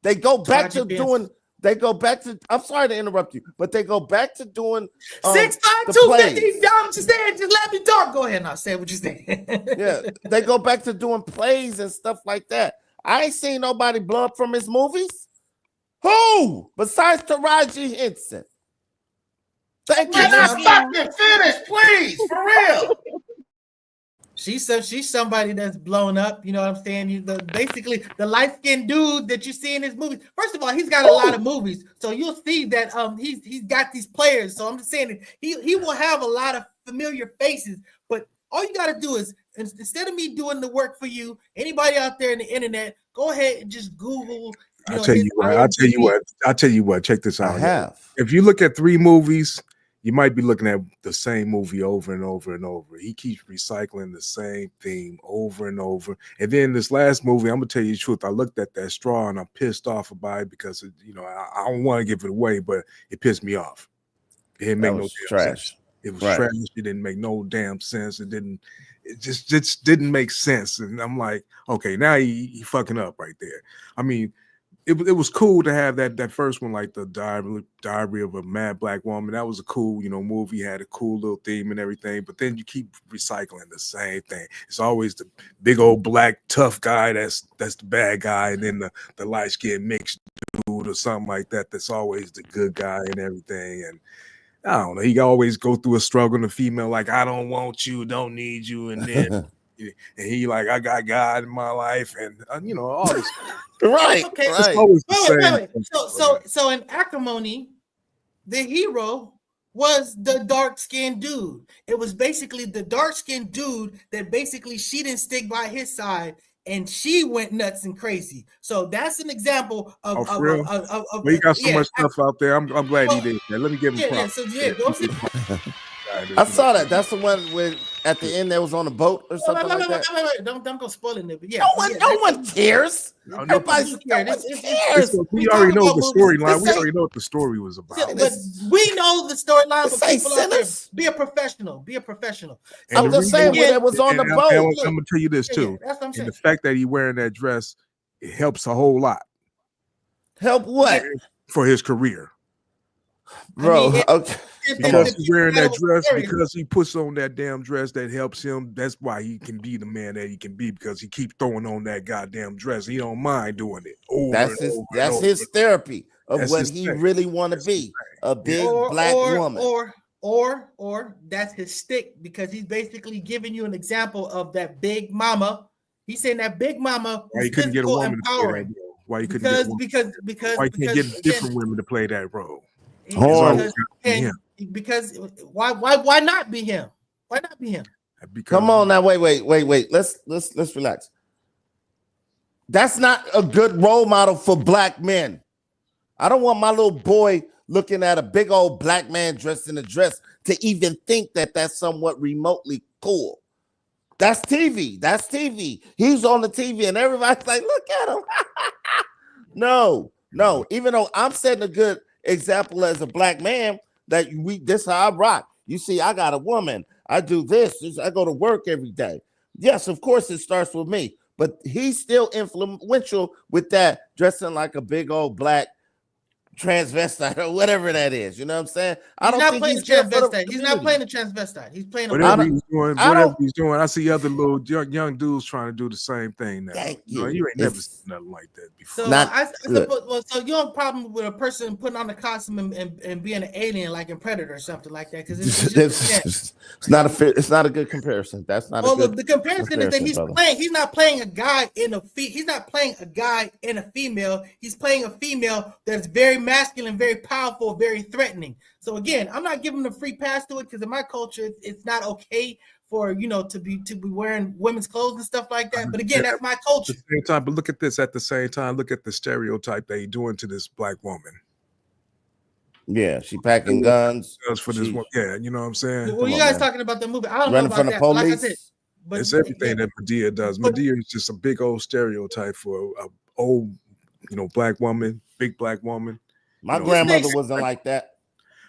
Speaker 6: They go back to doing. They go back to. I'm sorry to interrupt you, but they go back to doing
Speaker 1: 6'5", just let me talk. Go ahead now. Say what you're saying.
Speaker 6: Yeah, they go back to doing plays and stuff like that. I ain't seen nobody blow up from his movies. Who besides Taraji Henson? Thank you.
Speaker 11: Can I fucking finish, please? For real.
Speaker 1: She's somebody that's blown up. You know what I'm saying? Basically the light-skinned dude that you see in his movies. First of all, he's got a lot of movies, so you'll see that he's got these players. So I'm just saying that he will have a lot of familiar faces. But all you got to do is, instead of me doing the work for you, anybody out there in the internet, go ahead and just Google.
Speaker 2: I'll tell you what. Check this out.
Speaker 6: I have.
Speaker 2: If you look at 3 movies, you might be looking at the same movie over and over and over. He keeps recycling the same theme over and over. And then this last movie, I'm gonna tell you the truth. I looked at that straw and I'm pissed off about it because I don't want to give it away, but it pissed me off. It didn't make no damn sense. It was trash. It didn't make no damn sense. It just didn't make sense. And I'm like, okay, now he fucking up right there. I mean, it was cool to have that first one, like the Diary of a Mad Black Woman. That was a cool, movie, had a cool little theme and everything. But then you keep recycling the same thing. It's always the big old black tough guy that's the bad guy, and then the light skinned mixed dude or something like that. That's always the good guy and everything. And I don't know. He always go through a struggle. And the female like, I don't want you, don't need you, and then. And he like, I got God in my life, and all this.
Speaker 6: Right.
Speaker 1: Okay.
Speaker 6: Right.
Speaker 1: Wait. So in Acrimony, the hero was the dark-skinned dude. It was basically the dark-skinned dude that basically she didn't stick by his side, and she went nuts and crazy. So that's an example of.
Speaker 2: He got so much stuff out there. I'm glad he did that. Let me give him props.
Speaker 1: Go see.
Speaker 6: I saw that. That's the one where at the end that was on a boat or something like that.
Speaker 1: Wait. Don't go spoiling it. But yeah,
Speaker 6: no one cares. Nobody cares.
Speaker 2: We already know the storyline. We already know what the story was about.
Speaker 1: Yeah, but we know the storyline. But people out there, be a professional.
Speaker 2: And
Speaker 6: I'm just saying when it was on the boat.
Speaker 2: I'm gonna tell you this too.
Speaker 1: That's what I'm saying.
Speaker 2: And the fact that he wearing that dress, it helps a whole lot.
Speaker 6: Help what?
Speaker 2: For his career.
Speaker 6: Bro, okay.
Speaker 2: Because he's wearing that dress, because he puts on that damn dress that helps him. That's why he can be the man that he can be, because he keeps throwing on that goddamn dress. He don't mind doing it.
Speaker 6: That's his therapy of what he really want to be, a big black woman.
Speaker 1: Or that's his stick, because he's basically giving you an example of that big mama. He's saying that big mama
Speaker 2: why he couldn't get a woman to play that role. Why he couldn't get a woman?
Speaker 1: Because
Speaker 2: why he can't get different women to play that role?
Speaker 1: Because why not be him? Why not be him?
Speaker 6: Come on now, wait. Let's relax. That's not a good role model for black men. I don't want my little boy looking at a big old black man dressed in a dress to even think that that's somewhat remotely cool. That's TV. He's on the TV and everybody's like, look at him. No. Even though I'm setting a good example as a black man, that this how I rock. You see, I got a woman. I do this. I go to work every day. Yes, of course it starts with me, but he's still influential with that, dressing like a big old black transvestite or whatever that is. You know what I'm saying? I
Speaker 1: He's
Speaker 6: don't
Speaker 1: not
Speaker 6: think
Speaker 1: playing
Speaker 6: he's
Speaker 1: the
Speaker 6: good for the
Speaker 1: transvestite. He's not
Speaker 6: community.
Speaker 1: playing the transvestite. He's playing a
Speaker 2: Whatever
Speaker 1: woman.
Speaker 2: he's doing,
Speaker 6: I
Speaker 2: whatever
Speaker 6: don't-
Speaker 2: he's doing, I see other little young dudes trying to do the same thing now.
Speaker 6: Thank
Speaker 2: You know,
Speaker 6: you.
Speaker 2: you ain't never
Speaker 6: It's
Speaker 2: seen nothing like that before.
Speaker 1: So
Speaker 6: not
Speaker 1: I
Speaker 6: good.
Speaker 1: suppose, well, so you have a problem with a person putting on a costume and being an alien like in Predator or something like that? Because
Speaker 6: It's not a fair, it's not a good comparison. That's not a good
Speaker 1: the comparison is that he's
Speaker 6: brother.
Speaker 1: playing. He's not playing a guy in a he's not playing a guy in a female. He's playing a female that's very masculine, very powerful, very threatening. So again, I'm not giving him a free pass to it because in my culture, it's not okay for to be wearing women's clothes and stuff like that. But again, that's my culture.
Speaker 2: At the same time, but look at this. At the same time, look at the stereotype they doing to this black woman.
Speaker 6: Yeah, she packing guns
Speaker 2: for this one. Yeah, you know what I'm saying.
Speaker 1: Well, you guys talking about the movie? I don't
Speaker 6: running
Speaker 1: know
Speaker 6: from
Speaker 1: about
Speaker 6: the
Speaker 1: that. Like I
Speaker 6: police.
Speaker 1: said, but
Speaker 2: It's everything that Medea does. Medea is just a big old stereotype for a old, black woman, big black woman.
Speaker 6: My grandmother wasn't like that.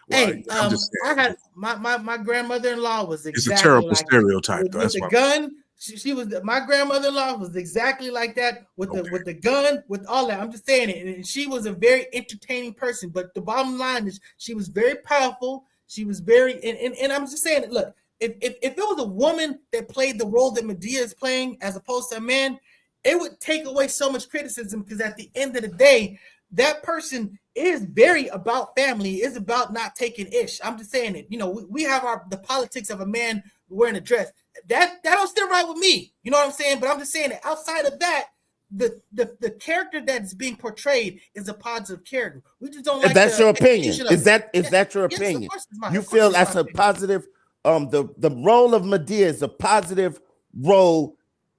Speaker 1: Hey, I had my grandmother-in-law was exactly
Speaker 2: it's a terrible
Speaker 1: like
Speaker 2: stereotype.
Speaker 1: with the gun. She was my grandmother-in-law was exactly like that with the gun, with all that. I'm just saying it. And she was a very entertaining person. But the bottom line is she was very powerful. She was very and I'm just saying it. Look, if it was a woman that played the role that Medea is playing as opposed to a man, it would take away so much criticism because at the end of the day, that person is very about family, is about not taking ish. I'm just saying it. We have the politics of a man wearing a dress. That don't sit right with me. You know what I'm saying? But I'm just saying that outside of that, the character that's being portrayed is a positive character. We just don't like.
Speaker 6: That's your opinion. Is that your
Speaker 1: Yes,
Speaker 6: opinion?
Speaker 1: of
Speaker 6: You feel that's a positive. The role of Medea is a positive role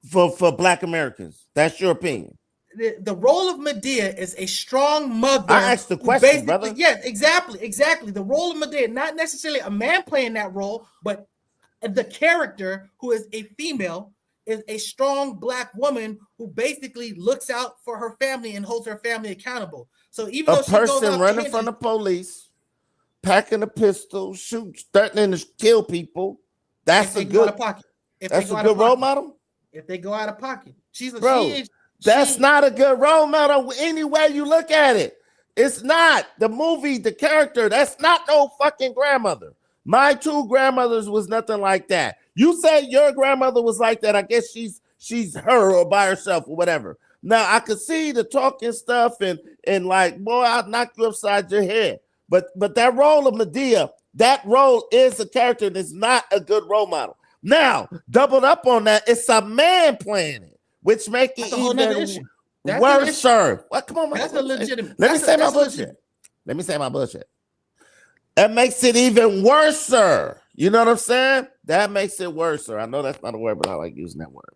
Speaker 6: for Black Americans. That's your opinion.
Speaker 1: The role of Medea is a strong mother.
Speaker 6: I asked the question, brother.
Speaker 1: Yes, exactly. The role of Medea, not necessarily a man playing that role, but the character who is a female is a strong Black woman who basically looks out for her family and holds her family accountable. So even though
Speaker 6: A person running from the police, packing a pistol, threatening to kill people, that's a good role model.
Speaker 1: If they go out of pocket,
Speaker 6: that's not a good role model any way you look at it. It's not. The movie, the character, that's not no fucking grandmother. My two grandmothers was nothing like that. You say your grandmother was like that, I guess she's her or by herself or whatever. Now I could see the talking stuff and like, boy, I'll knock you upside your head. But that role of Medea, that role is a character that's not a good role model. Now, doubled up on that, it's a man playing it, which makes it even worse, sir. What? Come on, man.
Speaker 1: That's a legitimate.
Speaker 6: Let me say my bullshit. That makes it even worse, sir. You know what I'm saying? That makes it worse, sir. I know that's not a word, but I like using that word.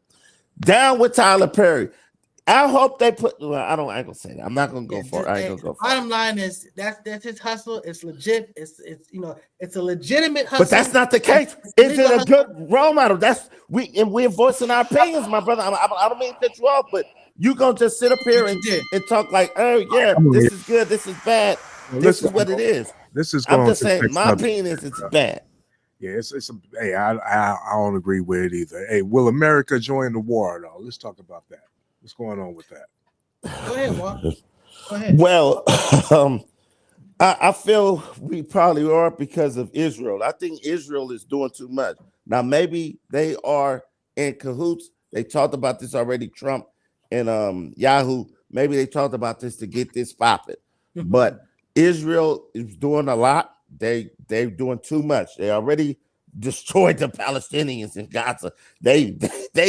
Speaker 6: Down with Tyler Perry. I hope they put. Well, I ain't gonna say that. I'm not gonna go for it. I ain't gonna go for it.
Speaker 1: Bottom line is that's his hustle. It's legit. It's it's a legitimate hustle.
Speaker 6: But that's not the case. Is it a good role model? We're voicing our opinions, my brother. I don't mean to cut you off, but you gonna just sit up here and talk like, oh yeah, this is good, this is bad, this is what it is. I'm just saying, my opinion is it's bad.
Speaker 2: Yeah, hey, I don't agree with it either. Hey, will America join the war though? Let's talk about that. What's going on with that?
Speaker 1: Go ahead, Mark. Go ahead.
Speaker 6: Well, I feel we probably are because of Israel. I think Israel is doing too much. Now, maybe they are in cahoots. They talked about this already, Trump and Yahoo. Maybe they talked about this to get this popping. But Israel is doing a lot. They're doing too much. They already destroyed the Palestinians in Gaza. They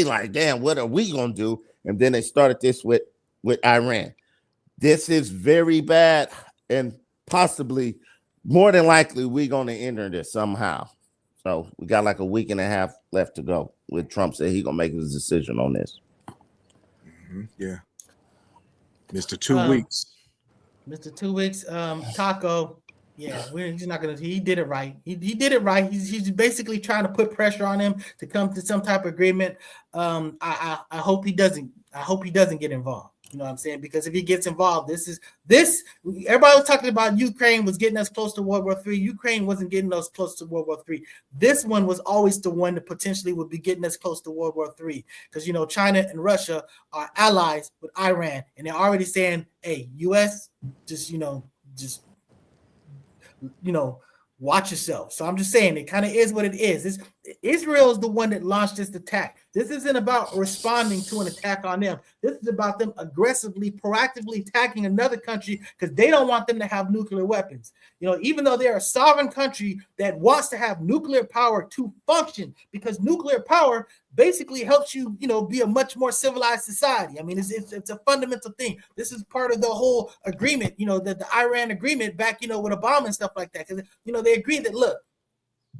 Speaker 6: like, damn, what are we gonna do? And then they started this with Iran. This is very bad, and possibly more than likely we're gonna enter this somehow. So we got like a week and a half left to go. With Trump said he's gonna make his decision on this.
Speaker 2: Yeah, Mr. 2 weeks.
Speaker 1: Mr. 2 weeks. Taco. Yeah, he's not gonna. He did it right. He did it right. He's basically trying to put pressure on him to come to some type of agreement. I hope he doesn't. I hope he doesn't get involved. You know what I'm saying? Because if he gets involved, this. Everybody was talking about Ukraine was getting us close to World War III. Ukraine wasn't getting us close to World War III. This one was always the one that potentially would be getting us close to World War III. Because China and Russia are allies with Iran, and they're already saying, "Hey, U.S. just watch yourself. So I'm just saying it kind of is what it is. Israel is the one that launched this attack. This isn't about responding to an attack on them. This is about them aggressively, proactively attacking another country because they don't want them to have nuclear weapons. Even though they're a sovereign country that wants to have nuclear power to function, because nuclear power basically helps you, be a much more civilized society. I mean, it's a fundamental thing. This is part of the whole agreement, the Iran agreement back, with Obama and stuff like that. Because, they agreed that, look,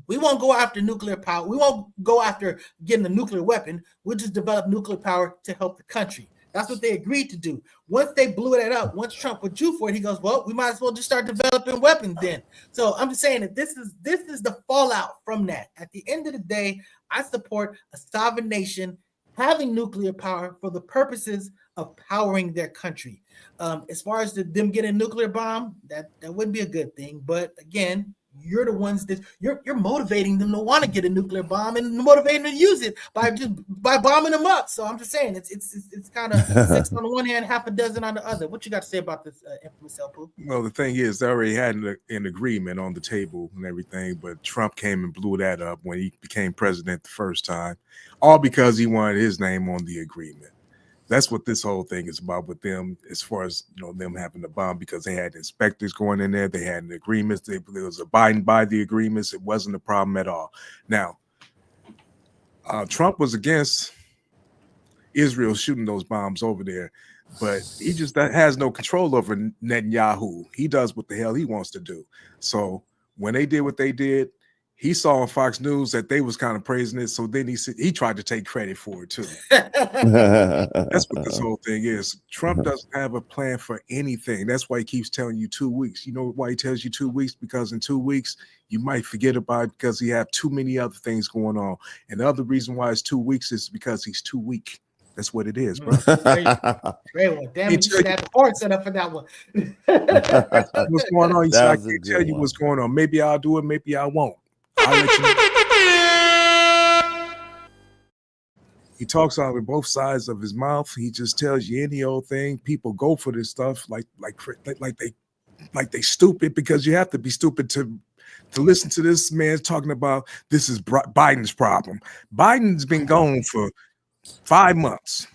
Speaker 1: we won't go after nuclear power. We won't go after getting a nuclear weapon. We'll just develop nuclear power to help the country. That's what they agreed to do. Once they blew that up, once Trump withdrew for it, he goes, well, we might as well just start developing weapons then. So I'm just saying that this is the fallout from that. At the end of the day, I support a sovereign nation having nuclear power for the purposes of powering their country. As far as them getting a nuclear bomb, that wouldn't be a good thing. But again, you're the ones that you're motivating them to want to get a nuclear bomb and motivating them to use it by bombing them up. So I'm just saying it's kind of 6 on the one hand, half a dozen on the other. What you got to say about this infamous Elpo?
Speaker 2: Well, the thing is, they already had an agreement on the table and everything, but Trump came and blew that up when he became president the first time, all because he wanted his name on the agreement. That's what this whole thing is about with them, as far as them having the bomb, because they had inspectors going in there, they had an agreement, there was abiding by the agreements. It wasn't a problem at all. Now, Trump was against Israel shooting those bombs over there, but he just has no control over Netanyahu. He does what the hell he wants to do. So when they did what they did, he saw on Fox News that they was kind of praising it, so then he tried to take credit for it too. That's what this whole thing is. Trump doesn't have a plan for anything. That's why he keeps telling you 2 weeks. You know why he tells you 2 weeks? Because in 2 weeks, you might forget about it because he have too many other things going on. And the other reason why it's 2 weeks is because he's too weak. That's what it is, bro.
Speaker 1: Great one. Damn it, you should have the board set up for that one.
Speaker 2: What's going on? He said, I can't tell you what's going on. Maybe I'll do it, maybe I won't. I'll let you know. He talks out of both sides of his mouth. He just tells you any old thing. People go for this stuff like they stupid, because you have to be stupid to listen to this man talking about this is Biden's problem. Biden's been gone for 5 months,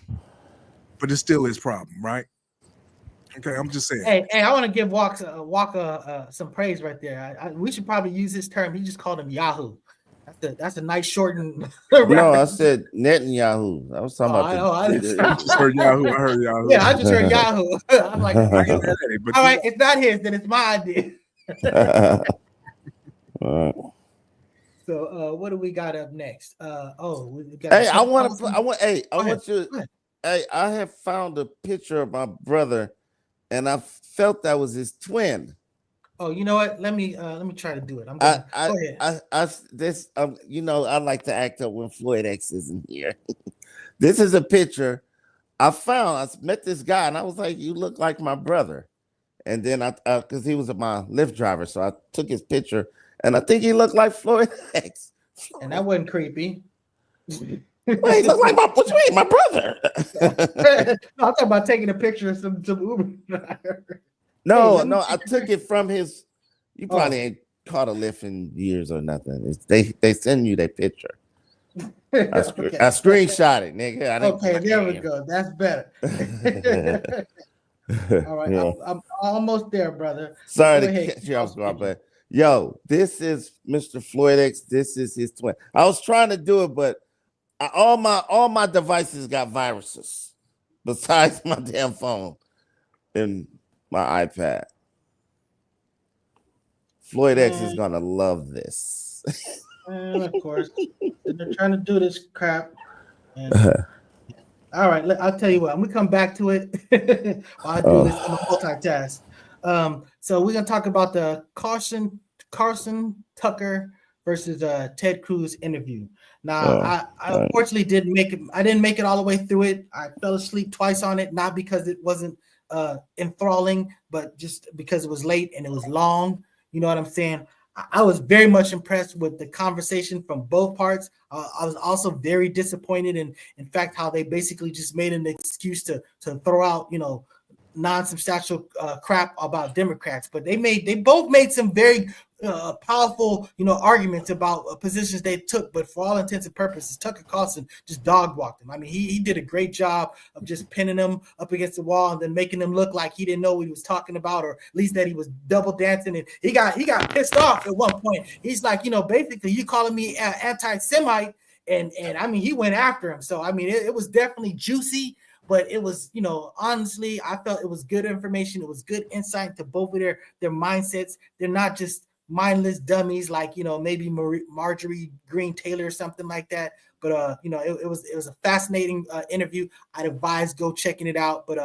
Speaker 2: but it's still his problem, right? Okay, I'm just saying.
Speaker 1: Hey, I want to give Walker some praise right there. We should probably use his term. He just called him Yahoo. That's a nice shortened.
Speaker 6: No, I said Netanyahu. I was talking about.
Speaker 2: I just heard Yahoo. I heard Yahoo.
Speaker 1: Yeah, I just heard Yahoo. I'm like, all right, it's not his. Then it's my idea. So, what do we got up next? We got.
Speaker 6: Hey, I want you. Hey, I have found a picture of my brother, and I felt that was his twin.
Speaker 1: Oh, you know what? Let me try to do it. Go ahead.
Speaker 6: I like to act up when Floyd X isn't here. This is a picture I found. I met this guy, and I was like, "You look like my brother." And then because he was my Lyft driver, so I took his picture, and I think he looked like Floyd X.
Speaker 1: And that wasn't creepy.
Speaker 6: Wait, he looked like my brother.
Speaker 1: No, I'm talking about taking a picture of some Uber driver.
Speaker 6: No, I took it from his. You probably ain't caught a Lyft in years or nothing. They send you their picture. I screenshot it, nigga.
Speaker 1: Okay, there we go. That's better. All right, yeah. I'm almost there, brother.
Speaker 6: Sorry to catch you off guard, but yo, this is Mr. Floyd X. This is his twin. I was trying to do it, but all my devices got viruses besides my damn phone and my iPad. Floyd X is gonna love this.
Speaker 1: And of course, they're trying to do this crap. And, all right, I'll tell you what. I'm gonna come back to it while I do this. I'm a multitask. So we're gonna talk about the Carlson Tucker versus Ted Cruz interview. Now, I unfortunately didn't make it. I didn't make it all the way through it. I fell asleep twice on it, not because it wasn't enthralling, but just because it was late and it was long. You know what I'm saying? I was very much impressed with the conversation from both parts. I was also very disappointed in fact, how they basically just made an excuse to throw out, non-substantial crap about Democrats, but they both made some very powerful, arguments about positions they took. But for all intents and purposes, Tucker Carlson just dog walked him. I mean, he did a great job of just pinning him up against the wall and then making him look like he didn't know what he was talking about, or at least that he was double dancing. And he got pissed off at one point. He's like, basically, you calling me anti-Semite, and I mean, he went after him. So I mean, it was definitely juicy. But it was, honestly, I felt it was good information. It was good insight into both of their mindsets. They're not just mindless dummies like, maybe Marjorie Green Taylor or something like that. But, it was a fascinating interview. I'd advise go checking it out. But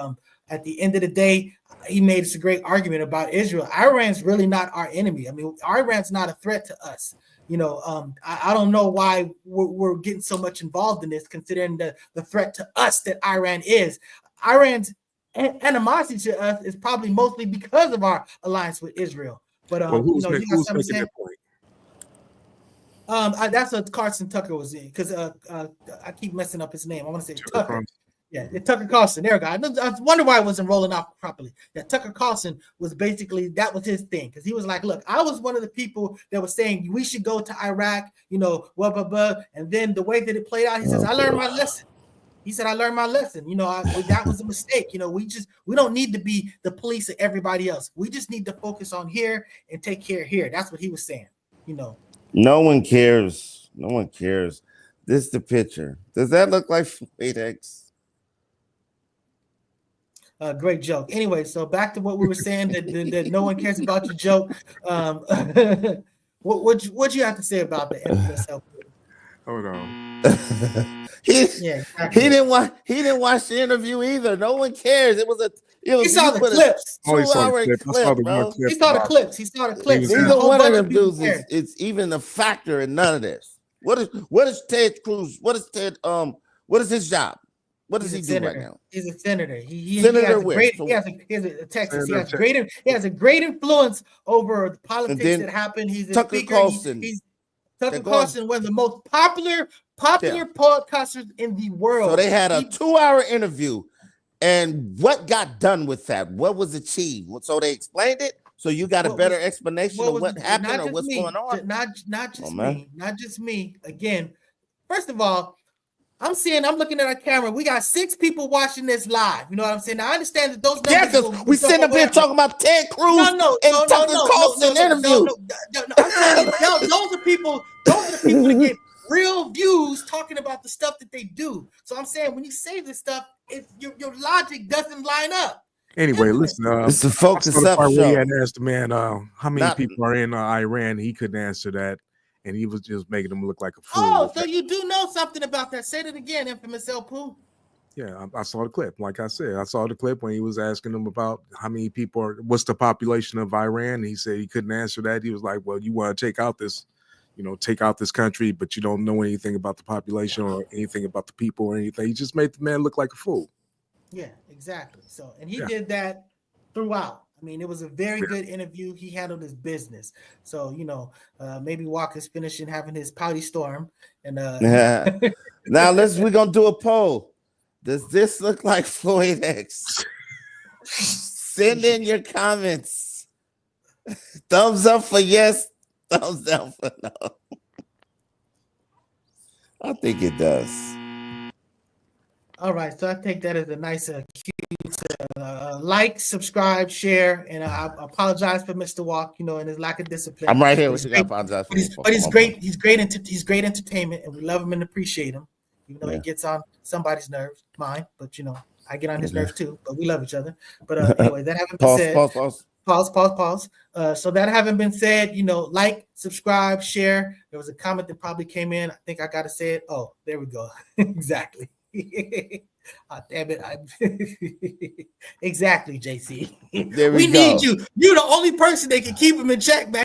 Speaker 1: at the end of the day, he made us a great argument about Israel. Iran's really not our enemy. I mean, Iran's not a threat to us. I don't know why we're getting so much involved in this, considering the threat to us that Iran is. Iran's animosity to us is probably mostly because of our alliance with Israel. But
Speaker 2: who's making that point?
Speaker 1: That's what Carlson Tucker was in, because I keep messing up his name. I want to say Tucker. Yeah, Tucker Carlson. There we go. I wonder why it wasn't rolling off properly. Yeah, Tucker Carlson was basically, that was his thing, because he was like, look, I was one of the people that was saying we should go to Iraq, blah, blah, blah. And then the way that it played out, he says, I learned my lesson. He said, I learned my lesson. That was a mistake. We don't need to be the police of everybody else. We just need to focus on here and take care of here. That's what he was saying,
Speaker 6: No one cares. No one cares. This is the picture. Does that look like Floyd X?
Speaker 1: Great joke. Anyway, so back to what we were saying, that no one cares about your joke. What you have to say about the NSL?
Speaker 2: Hold on.
Speaker 6: He didn't watch the interview either. No one cares.
Speaker 1: He saw the clips.
Speaker 6: He saw the
Speaker 1: clips.
Speaker 6: Neither one of them dudes is even a factor in none of this. What is Ted Cruz? What is his job? What does he do right now?
Speaker 1: He's a senator. He has a Texas. He has a great influence over the politics that happen. He's a
Speaker 6: Tucker
Speaker 1: speaker.
Speaker 6: Carlson.
Speaker 1: Tucker Carlson, one of the most popular podcasters in the world.
Speaker 6: So they had a 2-hour interview, and what got done with that? What was achieved? So they explained it. So you got a better explanation of what happened or what's going on?
Speaker 1: Not just me. Again, first of all, I'm looking at our camera. We got 6 people watching this live. You know what I'm saying? Now, I understand that those numbers.
Speaker 6: Yeah, because we sitting up here talking about Ted Cruz and Tucker Carlson interview.
Speaker 1: I'm saying those are people that get real views talking about the stuff that they do. So I'm saying when you say this stuff, your logic doesn't line up.
Speaker 2: Anyway, listen.
Speaker 6: It's the Focus Up show.
Speaker 2: We had asked the man how many people are in Iran. He couldn't answer that. And he was just making him look like a fool.
Speaker 1: Oh, so you do know something about that. Say it again, infamous El Poo.
Speaker 2: Yeah, I saw the clip. Like I said, I saw the clip when he was asking him about how many people what's the population of Iran. And he said he couldn't answer that. He was like, well, you want to take out this country, but you don't know anything about the population or anything about the people or anything. He just made the man look like a fool.
Speaker 1: Yeah, exactly. So, and he did that throughout. I mean, it was a very good interview. He handled his business. So, maybe Walker's finishing having his pouty storm. And
Speaker 6: now we're gonna do a poll. Does this look like Floyd X? Send in your comments. Thumbs up for yes, thumbs down for no. I think it does.
Speaker 1: All right, so I take that as a nice cue to like, subscribe, share, and I apologize for Mr. Walk, and his lack of discipline.
Speaker 6: I'm right here with you. I apologize for
Speaker 1: but he's great. He's great entertainment, and we love him and appreciate him, even though he gets on somebody's nerves, mine. But I get on his nerves too. But we love each other. But anyway, that having been said, pause. So that having been said, like, subscribe, share. There was a comment that probably came in. I think I got to say it. Oh, there we go. Exactly. Damn it. Exactly, JC.
Speaker 6: There
Speaker 1: we need you. You're the only person that can keep him in check, man.